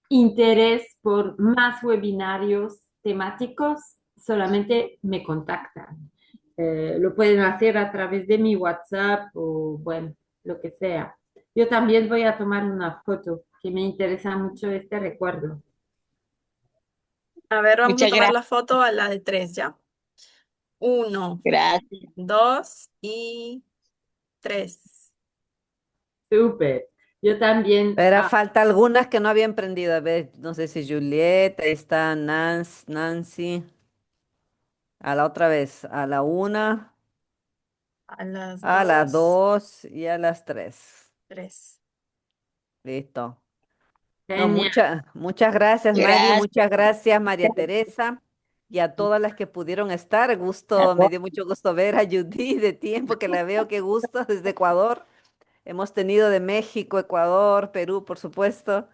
interés por más webinarios temáticos, solamente me contactan. Lo pueden hacer a través de mi WhatsApp o, bueno, lo que sea. Yo también voy a tomar una foto, que me interesa mucho este recuerdo. A ver, vamos a Muchas tomar gracias. la foto a la de tres ya. Uno, Gracias. dos y tres. Súper. Yo también. Pero falta algunas que no habían prendido. A ver, no sé si Juliet, ahí está Nancy. A la otra vez, a la una, A las a las dos, dos y a las tres. tres. Listo. No, Genial. muchas gracias, Mari, Gracias muchas gracias, María Teresa, y a todas las que pudieron estar. a Gusto, me todos. dio mucho gusto ver a Judy de tiempo que la veo, qué gusto, desde Ecuador. Hemos tenido de México, Ecuador, Perú, por supuesto,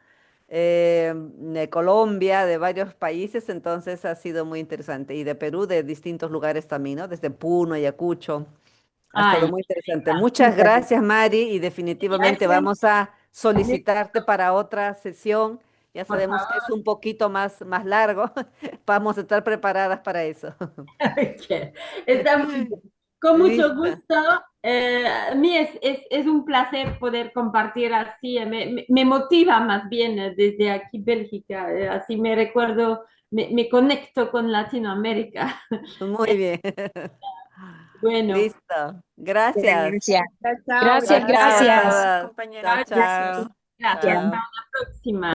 de Colombia, de varios países, entonces ha sido muy interesante. Y de Perú, de distintos lugares también, ¿no? Desde Puno, Ayacucho. Ha estado Ay, muy interesante. Muchas gracias, Mari, y definitivamente gracias. vamos a solicitarte para otra sesión. Ya Por sabemos que es un poquito más largo. Vamos a estar preparadas para eso. Ok, está muy bien. Con mucho Listo. gusto. A mí es un placer poder compartir así. Me motiva más bien desde aquí, Bélgica. Así me recuerdo, me conecto con Latinoamérica. Muy bien. Bueno, Listo. Gracias. Gracias. chao, chao. Gracias, Chao, chao a gracias. Gracias, todas. Chao, compañera. Gracias. Gracias. chao. Gracias. Hasta Chao. la próxima.